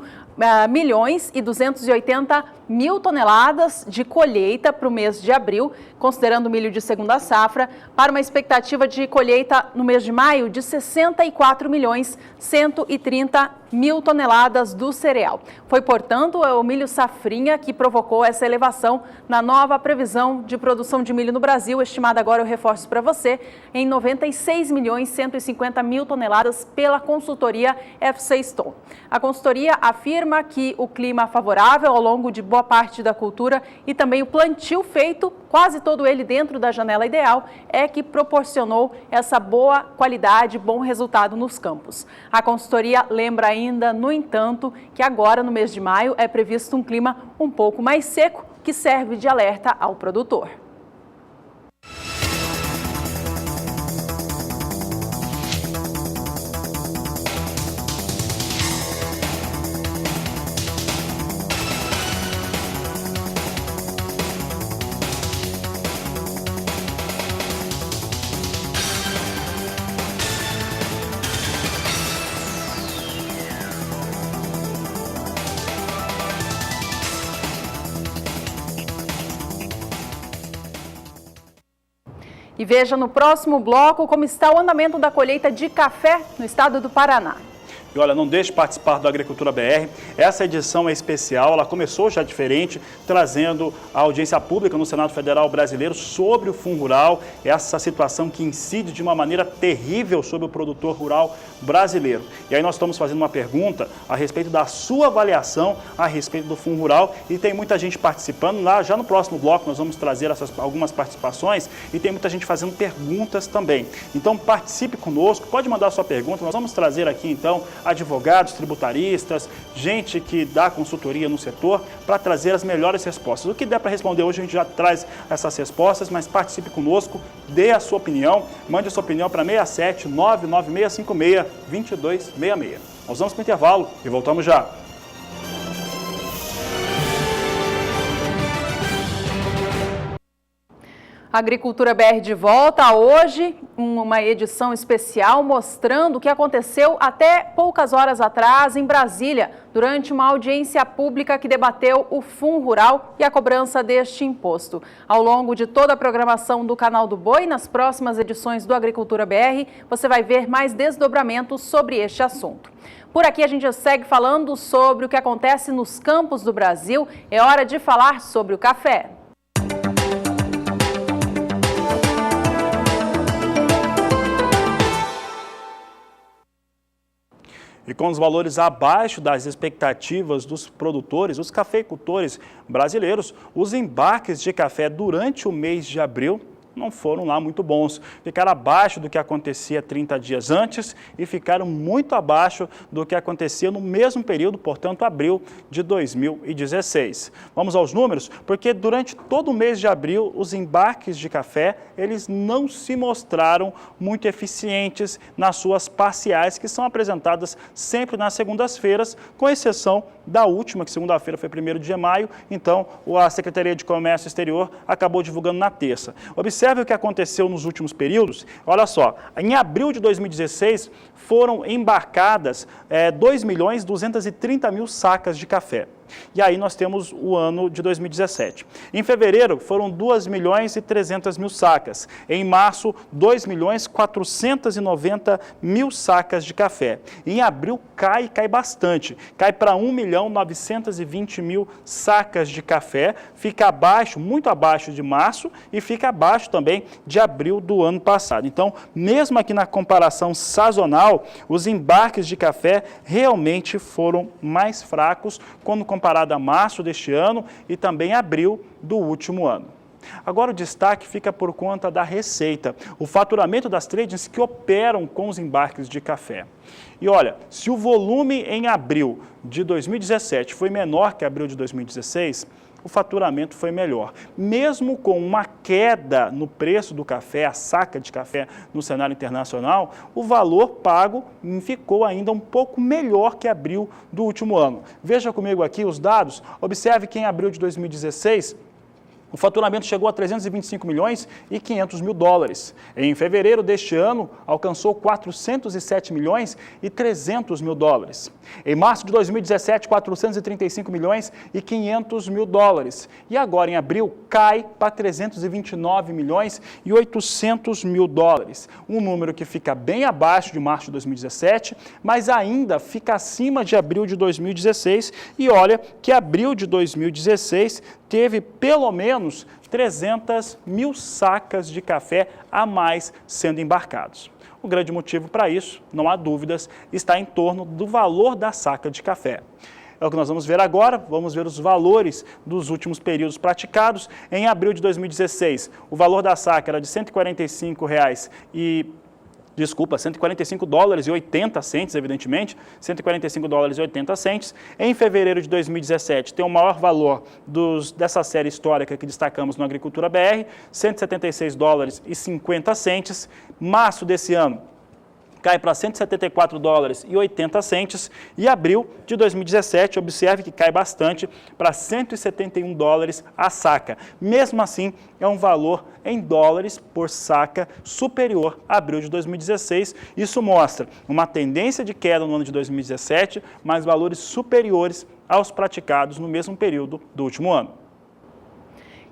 milhões e 280 mil toneladas de colheita para o mês de abril, considerando o milho de segunda safra, para uma expectativa de colheita no mês de maio de 64 milhões 130 mil toneladas do cereal. Foi, portanto, o milho safrinha que provocou essa elevação na nova previsão de produção de milho no Brasil, estimada agora, eu reforço para você, em 96 milhões 150 mil toneladas pela consultoria FC Stone. A consultoria afirma que o clima favorável ao longo de boa parte da cultura e também o plantio feito, quase todo ele dentro da janela ideal, é que proporcionou essa boa qualidade, bom resultado nos campos. A consultoria lembra ainda, no entanto, que agora no mês de maio é previsto um clima um pouco mais seco, que serve de alerta ao produtor. E veja no próximo bloco como está o andamento da colheita de café no estado do Paraná. E olha, não deixe de participar do Agricultura BR. Essa edição é especial, ela começou já diferente, trazendo a audiência pública no Senado Federal Brasileiro sobre o Fundo Rural, essa situação que incide de uma maneira terrível sobre o produtor rural brasileiro. E aí nós estamos fazendo uma pergunta a respeito da sua avaliação a respeito do Fundo Rural, e tem muita gente participando. Lá já no próximo bloco nós vamos trazer algumas participações e tem muita gente fazendo perguntas também. Então participe conosco, pode mandar sua pergunta, nós vamos trazer aqui então advogados, tributaristas, gente que dá consultoria no setor para trazer as melhores respostas. O que der para responder hoje a gente já traz essas respostas, mas participe conosco, dê a sua opinião, mande a sua opinião para 67 99656 2266. Nós vamos para o intervalo e voltamos já. Agricultura BR de volta hoje, uma edição especial mostrando o que aconteceu até poucas horas atrás em Brasília, durante uma audiência pública que debateu o Fundo Rural e a cobrança deste imposto. Ao longo de toda a programação do Canal do Boi, nas próximas edições do Agricultura BR, você vai ver mais desdobramentos sobre este assunto. Por aqui a gente segue falando sobre o que acontece nos campos do Brasil. É hora de falar sobre o café. E com os valores abaixo das expectativas dos produtores, os cafeicultores brasileiros, os embarques de café durante o mês de abril não foram lá muito bons. Ficaram abaixo do que acontecia 30 dias antes e ficaram muito abaixo do que acontecia no mesmo período, portanto, abril de 2016. Vamos aos números, porque durante todo o mês de abril, os embarques de café, eles não se mostraram muito eficientes nas suas parciais, que são apresentadas sempre nas segundas-feiras, com exceção da última, que segunda-feira foi 1º de maio, então a Secretaria de Comércio Exterior acabou divulgando na terça. Observe o que aconteceu nos últimos períodos. Olha só, em abril de 2016 foram embarcadas 2.230.000 sacas de café. E aí nós temos o ano de 2017. Em fevereiro foram 2.300.000 sacas. Em março, 2.490.000 sacas de café. Em abril cai bastante. Cai para 1.920.000 sacas de café. Fica abaixo, muito abaixo de março e fica abaixo também de abril do ano passado. Então, mesmo aqui na comparação sazonal, os embarques de café realmente foram mais fracos quando comparado a março deste ano e também abril do último ano. Agora o destaque fica por conta da receita, o faturamento das tradings que operam com os embarques de café. E olha, se o volume em abril de 2017 foi menor que abril de 2016, o faturamento foi melhor. Mesmo com uma queda no preço do café, a saca de café no cenário internacional, o valor pago ficou ainda um pouco melhor que abril do último ano. Veja comigo aqui os dados. Observe que em abril de 2016, o faturamento chegou a 325 milhões e 500 mil dólares. Em fevereiro deste ano, alcançou 407 milhões e 300 mil dólares. Em março de 2017, 435 milhões e 500 mil dólares. E agora, em abril, cai para 329 milhões e 800 mil dólares. Um número que fica bem abaixo de março de 2017, mas ainda fica acima de abril de 2016. E olha que abril de 2016 teve pelo menos 300.000 sacas de café a mais sendo embarcados. O grande motivo para isso, não há dúvidas, está em torno do valor da saca de café. É o que nós vamos ver agora, vamos ver os valores dos últimos períodos praticados. Em abril de 2016, o valor da saca era de $145,80, evidentemente, $145,80. Em fevereiro de 2017, tem o maior valor dessa série histórica que destacamos no Agricultura BR, $176,50. Março desse ano, cai para $174,80 e abril de 2017, observe que cai bastante para $171 a saca. Mesmo assim, é um valor em dólares por saca superior a abril de 2016. Isso mostra uma tendência de queda no ano de 2017, mas valores superiores aos praticados no mesmo período do último ano.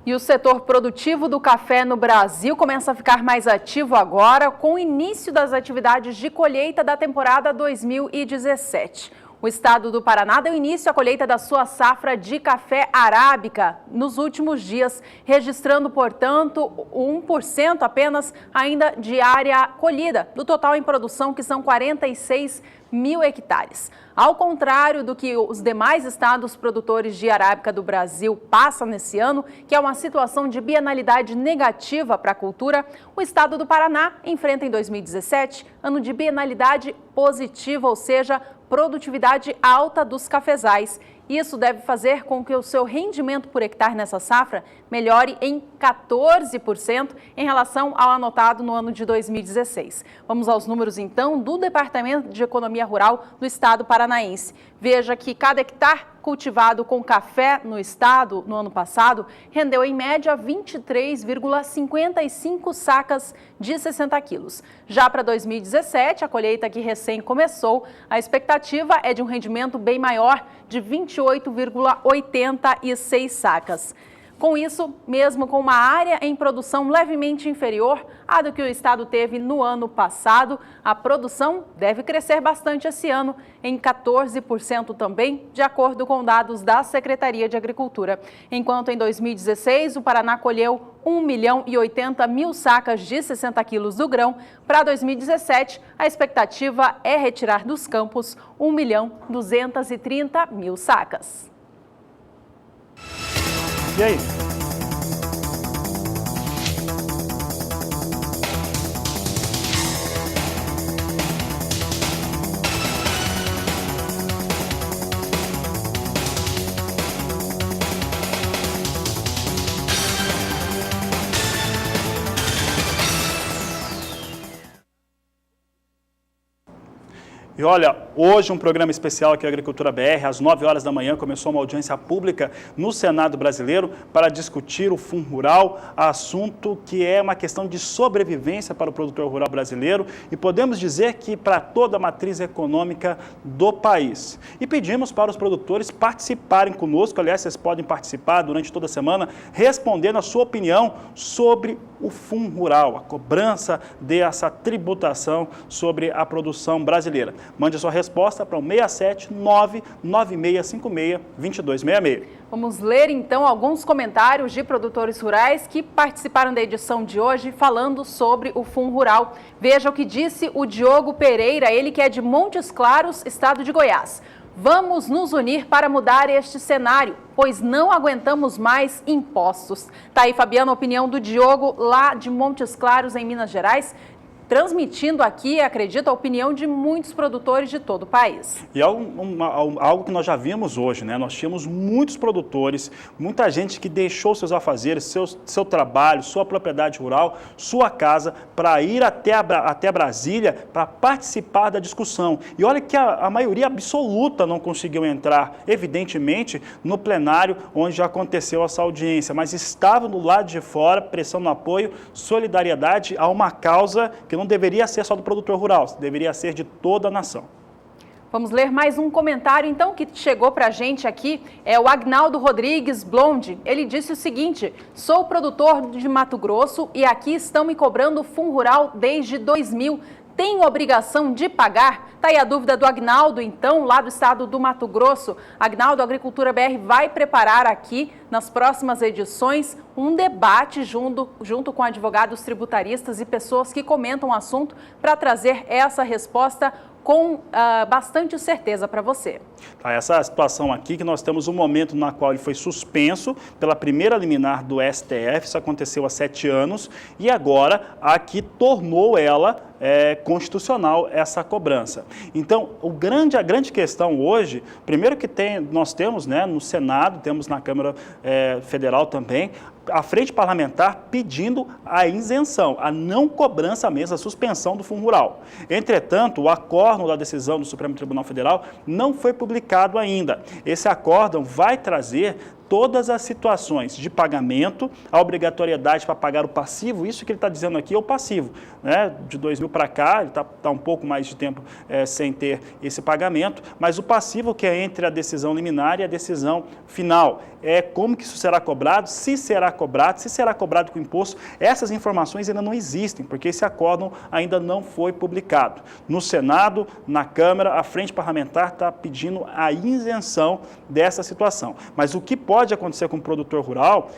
E o setor produtivo do café no Brasil começa a ficar mais ativo agora com o início das atividades de colheita da temporada 2017. O estado do Paraná deu início à colheita da sua safra de café arábica nos últimos dias, registrando, portanto, 1% apenas ainda de área colhida, do total em produção, que são 46 mil hectares. Ao contrário do que os demais estados produtores de arábica do Brasil passam nesse ano, que é uma situação de bienalidade negativa para a cultura, o estado do Paraná enfrenta em 2017 ano de bienalidade positiva, ou seja, produtividade alta dos cafezais. Isso deve fazer com que o seu rendimento por hectare nessa safra melhore em 14% em relação ao anotado no ano de 2016. Vamos aos números, então, do Departamento de Economia Rural do Estado paranaense. Veja que cada hectare cultivado com café no estado no ano passado rendeu em média 23,55 sacas de 60 quilos. Já para 2017, a colheita que recém começou, a expectativa é de um rendimento bem maior, de 28,86 sacas. Com isso, mesmo com uma área em produção levemente inferior à do que o estado teve no ano passado, a produção deve crescer bastante esse ano, em 14% também, de acordo com dados da Secretaria de Agricultura. Enquanto em 2016 o Paraná colheu 1.080.000 sacas de 60 quilos do grão, para 2017 a expectativa é retirar dos campos 1.230.000 sacas. E aí? E olha, hoje um programa especial aqui, Agricultura BR, às 9 horas da manhã, começou uma audiência pública no Senado brasileiro para discutir o Fundo Rural, assunto que é uma questão de sobrevivência para o produtor rural brasileiro e podemos dizer que para toda a matriz econômica do país. E pedimos para os produtores participarem conosco, aliás, vocês podem participar durante toda a semana, respondendo a sua opinião sobre o Fundo Rural, a cobrança dessa tributação sobre a produção brasileira. Mande a sua resposta para o 67996562266. Vamos ler então alguns comentários de produtores rurais que participaram da edição de hoje falando sobre o Fundo Rural. Veja o que disse o Diogo Pereira, ele que é de Montes Claros, estado de Goiás. Vamos nos unir para mudar este cenário, pois não aguentamos mais impostos. Tá aí, Fabiano, a opinião do Diogo, lá de Montes Claros, em Minas Gerais, transmitindo aqui, acredito, a opinião de muitos produtores de todo o país. E algo que nós já vimos hoje, né? Nós tínhamos muitos produtores, muita gente que deixou seus afazeres, seu trabalho, sua propriedade rural, sua casa, para ir até Brasília para participar da discussão. E olha que a maioria absoluta não conseguiu entrar, evidentemente, no plenário onde já aconteceu essa audiência, mas estavam do lado de fora, prestando apoio, solidariedade a uma causa que não deveria ser só do produtor rural, deveria ser de toda a nação. Vamos ler mais um comentário, então, que chegou para a gente aqui. É o Agnaldo Rodrigues Blonde. Ele disse o seguinte: sou produtor de Mato Grosso e aqui estão me cobrando Fundo Rural desde 2000. Tem obrigação de pagar? Tá aí a dúvida do Agnaldo, então, lá do estado do Mato Grosso. Agnaldo, a Agricultura BR vai preparar aqui, nas próximas edições, um debate junto com advogados tributaristas e pessoas que comentam o assunto para trazer essa resposta com bastante certeza para você. Tá, essa situação aqui, que nós temos um momento na qual ele foi suspenso pela primeira liminar do STF, isso aconteceu há 7 anos, e agora aqui tornou ela constitucional essa cobrança. Então, a grande questão hoje, primeiro que nós temos, né, no Senado, temos na Câmara Federal também, a frente parlamentar pedindo a isenção, a não cobrança mesmo, a suspensão do Fundo Rural. Entretanto, o acórdão da decisão do Supremo Tribunal Federal não foi publicado ainda. Esse acórdão vai trazer todas as situações de pagamento, a obrigatoriedade para pagar o passivo, isso que ele está dizendo aqui é o passivo, né? De 2000 para cá, ele está um pouco mais de tempo sem ter esse pagamento, mas o passivo, que é entre a decisão liminar e a decisão final, como que isso será cobrado, se será cobrado com imposto, essas informações ainda não existem, porque esse acórdão ainda não foi publicado. No Senado, na Câmara, a frente parlamentar está pedindo a isenção dessa situação, mas o que pode acontecer com o produtor rural,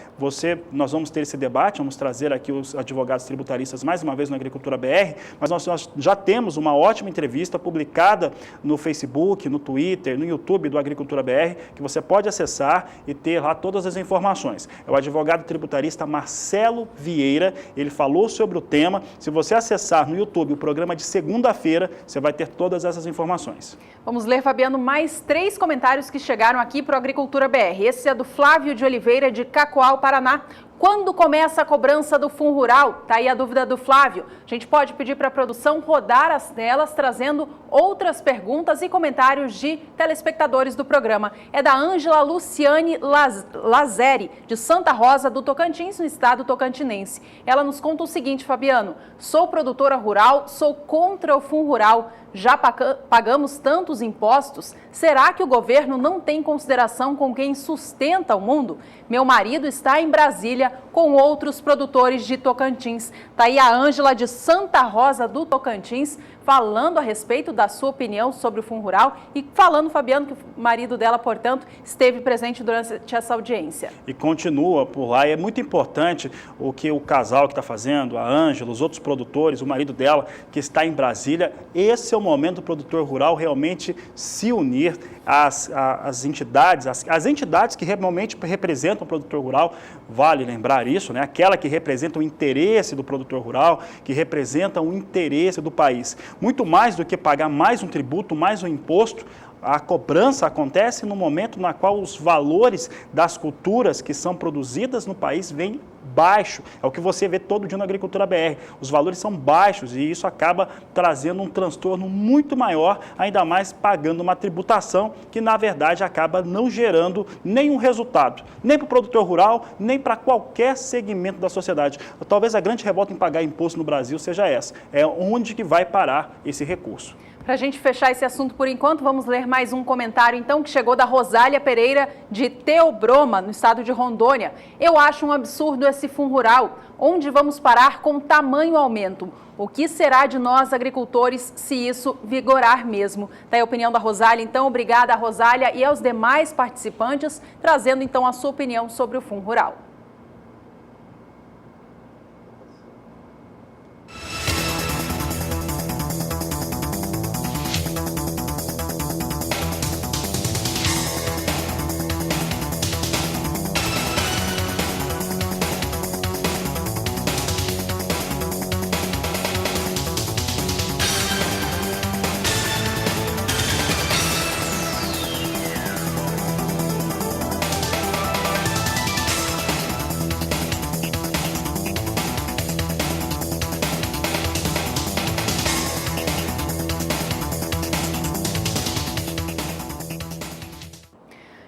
nós vamos ter esse debate, vamos trazer aqui os advogados tributaristas mais uma vez na Agricultura BR, mas nós já temos uma ótima entrevista publicada no Facebook, no Twitter, no YouTube do Agricultura BR, que você pode acessar e ter lá todas as informações. É o advogado tributarista Marcelo Vieira, ele falou sobre o tema. Se você acessar no YouTube o programa de segunda-feira, você vai ter todas essas informações. Vamos ler, Fabiano, mais 3 comentários que chegaram aqui para o Agricultura BR. Esse é do Flávio de Oliveira, de Cacoal, Paraná. Quando começa a cobrança do Fundo Rural? Tá aí a dúvida do Flávio. A gente pode pedir para a produção rodar as telas, trazendo outras perguntas e comentários de telespectadores do programa. É da Ângela Luciane Lazeri, de Santa Rosa do Tocantins, no estado tocantinense. Ela nos conta o seguinte, Fabiano: sou produtora rural, sou contra o Fundo Rural. Já pagamos tantos impostos? Será que o governo não tem consideração com quem sustenta o mundo? Meu marido está em Brasília com outros produtores de Tocantins. Tá aí a Ângela de Santa Rosa do Tocantins falando a respeito da sua opinião sobre o Fundo Rural e falando, Fabiano, que o marido dela, portanto, esteve presente durante essa audiência. E continua por lá. E é muito importante o que o casal que está fazendo, a Ângela, os outros produtores, o marido dela que está em Brasília. Esse é o momento do produtor rural realmente se unir às entidades que realmente representam o produtor rural. Vale lembrar isso, né? Aquela que representa o interesse do produtor rural, que representa o interesse do país. Muito mais do que pagar mais um tributo, mais um imposto, a cobrança acontece no momento na qual os valores das culturas que são produzidas no país vêm baixo. É o que você vê todo dia na Agricultura BR. Os valores são baixos e isso acaba trazendo um transtorno muito maior, ainda mais pagando uma tributação que, na verdade, acaba não gerando nenhum resultado, nem para o produtor rural, nem para qualquer segmento da sociedade. Talvez a grande revolta em pagar imposto no Brasil seja essa. É onde que vai parar esse recurso. Para a gente fechar esse assunto por enquanto, vamos ler mais um comentário, então, que chegou da Rosália Pereira, de Teobroma, no estado de Rondônia. Eu acho um absurdo esse Fundo Rural. Onde vamos parar com tamanho aumento? O que será de nós, agricultores, se isso vigorar mesmo? Tá aí a opinião da Rosália. Então, obrigada, Rosália, e aos demais participantes, trazendo, então, a sua opinião sobre o Fundo Rural.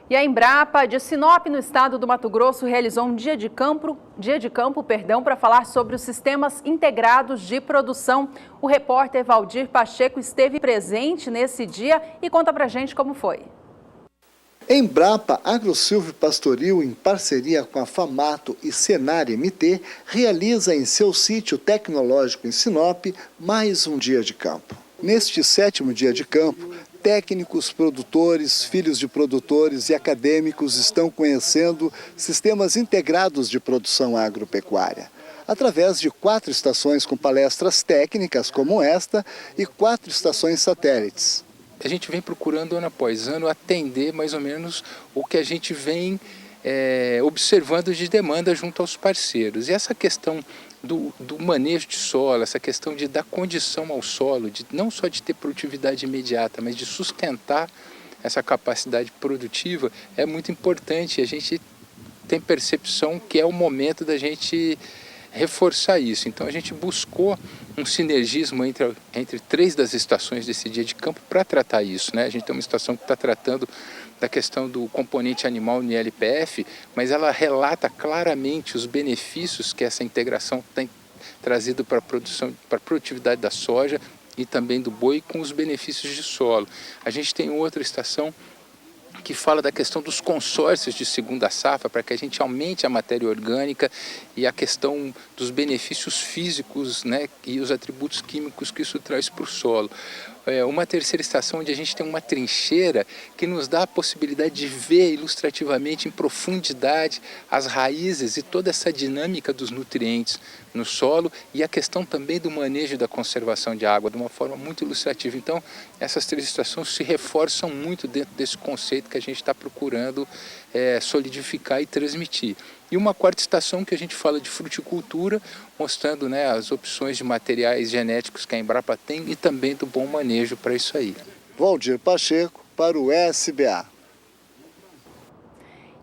E a Embrapa de Sinop, no estado do Mato Grosso, realizou um dia de campo, para falar sobre os sistemas integrados de produção. O repórter Valdir Pacheco esteve presente nesse dia e conta pra gente como foi. Embrapa AgroSilvio Pastoril, em parceria com a Famato e Senar MT, realiza em seu sítio tecnológico em Sinop mais um dia de campo. Neste 7º dia de campo, técnicos, produtores, filhos de produtores e acadêmicos estão conhecendo sistemas integrados de produção agropecuária, através de 4 estações com palestras técnicas como esta e 4 estações satélites. A gente vem procurando ano após ano atender mais ou menos o que a gente vem observando de demanda junto aos parceiros. E essa questão do manejo de solo, essa questão de dar condição ao solo, não só de ter produtividade imediata, mas de sustentar essa capacidade produtiva, é muito importante. A gente tem percepção que é o momento da gente reforçar isso. Então a gente buscou um sinergismo entre 3 das estações desse dia de campo para tratar isso, né? A gente tem uma estação que está tratando da questão do componente animal no ILPF, mas ela relata claramente os benefícios que essa integração tem trazido para a produção, para a produtividade da soja e também do boi, com os benefícios de solo. A gente tem outra estação que fala da questão dos consórcios de segunda safra, para que a gente aumente a matéria orgânica e a questão dos benefícios físicos, né, e os atributos químicos que isso traz para o solo. Uma terceira estação onde a gente tem uma trincheira que nos dá a possibilidade de ver ilustrativamente em profundidade as raízes e toda essa dinâmica dos nutrientes no solo e a questão também do manejo da conservação de água de uma forma muito ilustrativa. Então, essas 3 estações se reforçam muito dentro desse conceito que a gente está procurando solidificar e transmitir. E uma 4ª estação que a gente fala de fruticultura, mostrando, né, as opções de materiais genéticos que a Embrapa tem e também do bom manejo para isso aí. Valdir Pacheco, para o SBA.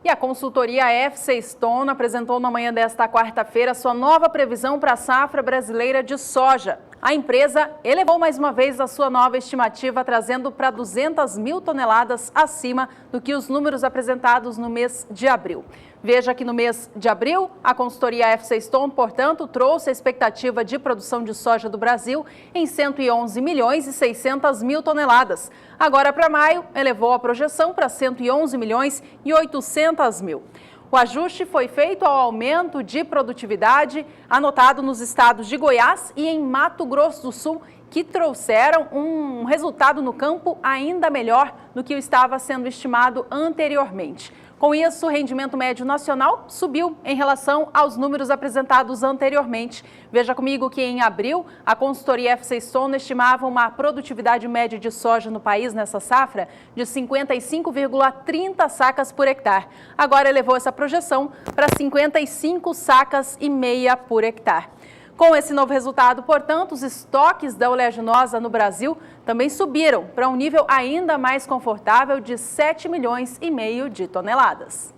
E a consultoria FC Stone apresentou na manhã desta quarta-feira sua nova previsão para a safra brasileira de soja. A empresa elevou mais uma vez a sua nova estimativa, trazendo para 200 mil toneladas acima do que os números apresentados no mês de abril. Veja que no mês de abril, a consultoria FC Stone, portanto, trouxe a expectativa de produção de soja do Brasil em 111 milhões e 600 mil toneladas. Agora, para maio, elevou a projeção para 111 milhões e 800 mil. O ajuste foi feito ao aumento de produtividade anotado nos estados de Goiás e em Mato Grosso do Sul, que trouxeram um resultado no campo ainda melhor do que o estava sendo estimado anteriormente. Com isso, o rendimento médio nacional subiu em relação aos números apresentados anteriormente. Veja comigo que em abril, a consultoria FC Stone estimava uma produtividade média de soja no país nessa safra de 55,30 sacas por hectare. Agora elevou essa projeção para 55 sacas e meia por hectare. Com esse novo resultado, portanto, os estoques da oleaginosa no Brasil também subiram para um nível ainda mais confortável de 7 milhões e meio de toneladas.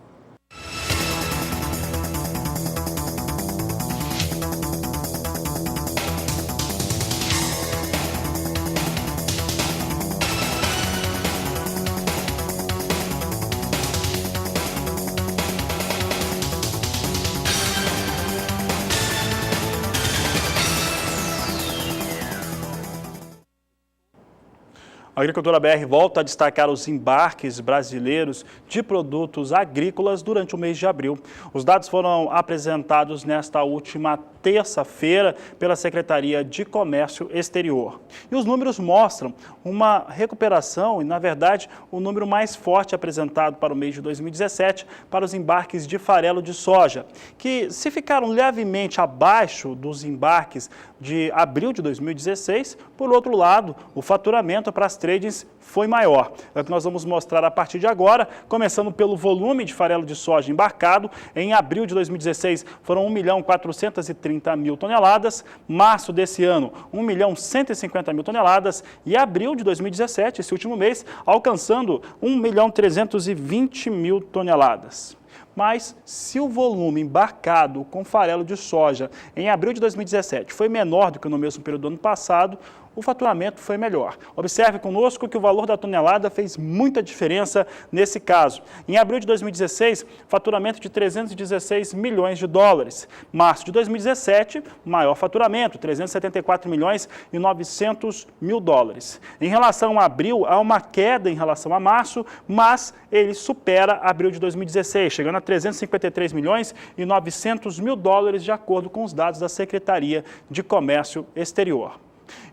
A Agricultura BR volta a destacar os embarques brasileiros de produtos agrícolas durante o mês de abril. Os dados foram apresentados nesta última terça-feira pela Secretaria de Comércio Exterior. E os números mostram uma recuperação e, na verdade, o número mais forte apresentado para o mês de 2017 para os embarques de farelo de soja, que se ficaram levemente abaixo dos embarques de abril de 2016, por outro lado, o faturamento para as tradings foi maior. É o que nós vamos mostrar a partir de agora, começando pelo volume de farelo de soja embarcado. Em abril de 2016 foram 1.430.000 toneladas, março desse ano 1.150.000 toneladas e abril de 2017, esse último mês, alcançando 1.320.000 toneladas. Mas se o volume embarcado com farelo de soja em abril de 2017 foi menor do que no mesmo período do ano passado, o faturamento foi melhor. Observe conosco que o valor da tonelada fez muita diferença nesse caso. Em abril de 2016, faturamento de 316 milhões de dólares. Março de 2017, maior faturamento, 374 milhões e 900 mil dólares. Em relação a abril, há uma queda em relação a março, mas ele supera abril de 2016, chegando a 353 milhões e 900 mil dólares, de acordo com os dados da Secretaria de Comércio Exterior.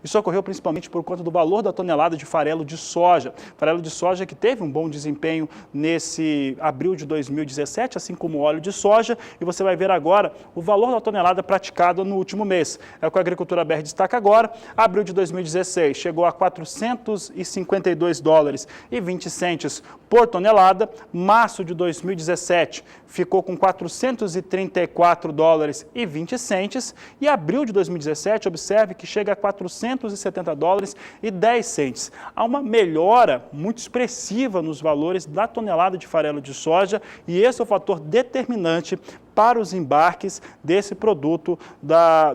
Isso ocorreu principalmente por conta do valor da tonelada de farelo de soja. Farelo de soja que teve um bom desempenho nesse abril de 2017, assim como o óleo de soja. E você vai ver agora o valor da tonelada praticado no último mês. É o que a Agricultura BR destaca agora. Abril de 2016 chegou a 452 dólares e 20 centes por tonelada. Março de 2017 ficou com 434 dólares e 20 centes. E abril de 2017, observe que chega a 470 dólares e 10 centes. Há uma melhora muito expressiva nos valores da tonelada de farelo de soja e esse é o fator determinante para os embarques desse produto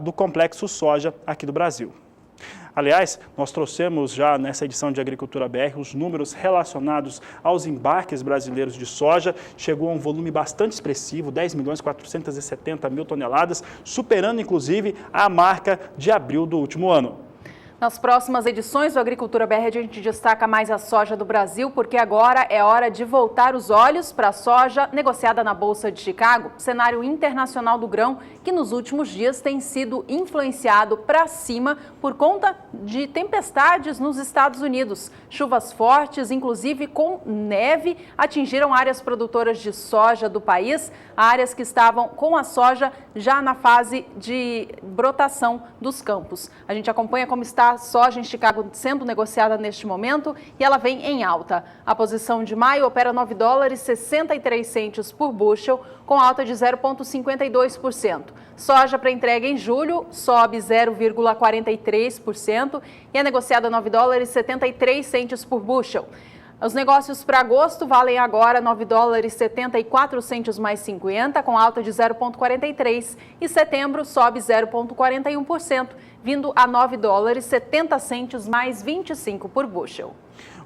do complexo soja aqui do Brasil. Aliás, nós trouxemos já nessa edição de Agricultura BR os números relacionados aos embarques brasileiros de soja. Chegou a um volume bastante expressivo, 10.470.000 toneladas, superando inclusive a marca de abril do último ano. Nas próximas edições do Agricultura BR, a gente destaca mais a soja do Brasil, porque agora é hora de voltar os olhos para a soja negociada na Bolsa de Chicago, cenário internacional do grão, que nos últimos dias tem sido influenciado para cima por conta de tempestades nos Estados Unidos. Chuvas fortes, inclusive com neve, atingiram áreas produtoras de soja do país, áreas que estavam com a soja já na fase de brotação dos campos. A gente acompanha como está a soja em Chicago sendo negociada neste momento e ela vem em alta. A posição de maio opera 9 dólares 63 centes por bushel, com alta de 0,52%. Soja para entrega em julho sobe 0,43% e é negociada a 9 dólares 73 centes por bushel. Os negócios para agosto valem agora $9,74 mais 50, com alta de 0,43, e setembro sobe 0,41%, vindo a $9,70 mais 25 por bushel.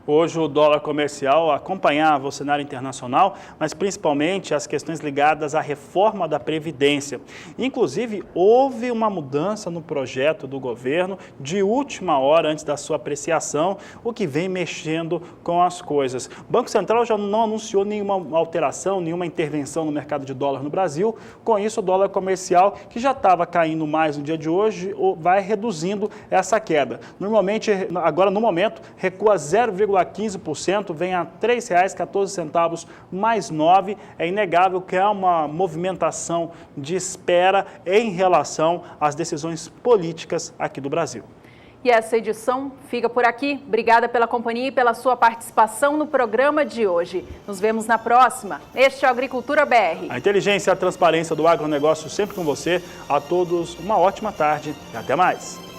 Hoje o dólar comercial acompanhava o cenário internacional, mas principalmente as questões ligadas à reforma da Previdência. Inclusive, houve uma mudança no projeto do governo de última hora antes da sua apreciação, o que vem mexendo com as coisas. O Banco Central já não anunciou nenhuma alteração, nenhuma intervenção no mercado de dólar no Brasil. Com isso, o dólar comercial, que já estava caindo mais no dia de hoje, vai reduzindo essa queda. Normalmente, agora no momento, recua 0,15%, vem a R$ 3,14 mais 9. É inegável que há uma movimentação de espera em relação às decisões políticas aqui do Brasil. E essa edição fica por aqui. Obrigada pela companhia e pela sua participação no programa de hoje. Nos vemos na próxima. Este é o Agricultura BR. A inteligência e a transparência do agronegócio sempre com você. A todos uma ótima tarde e até mais.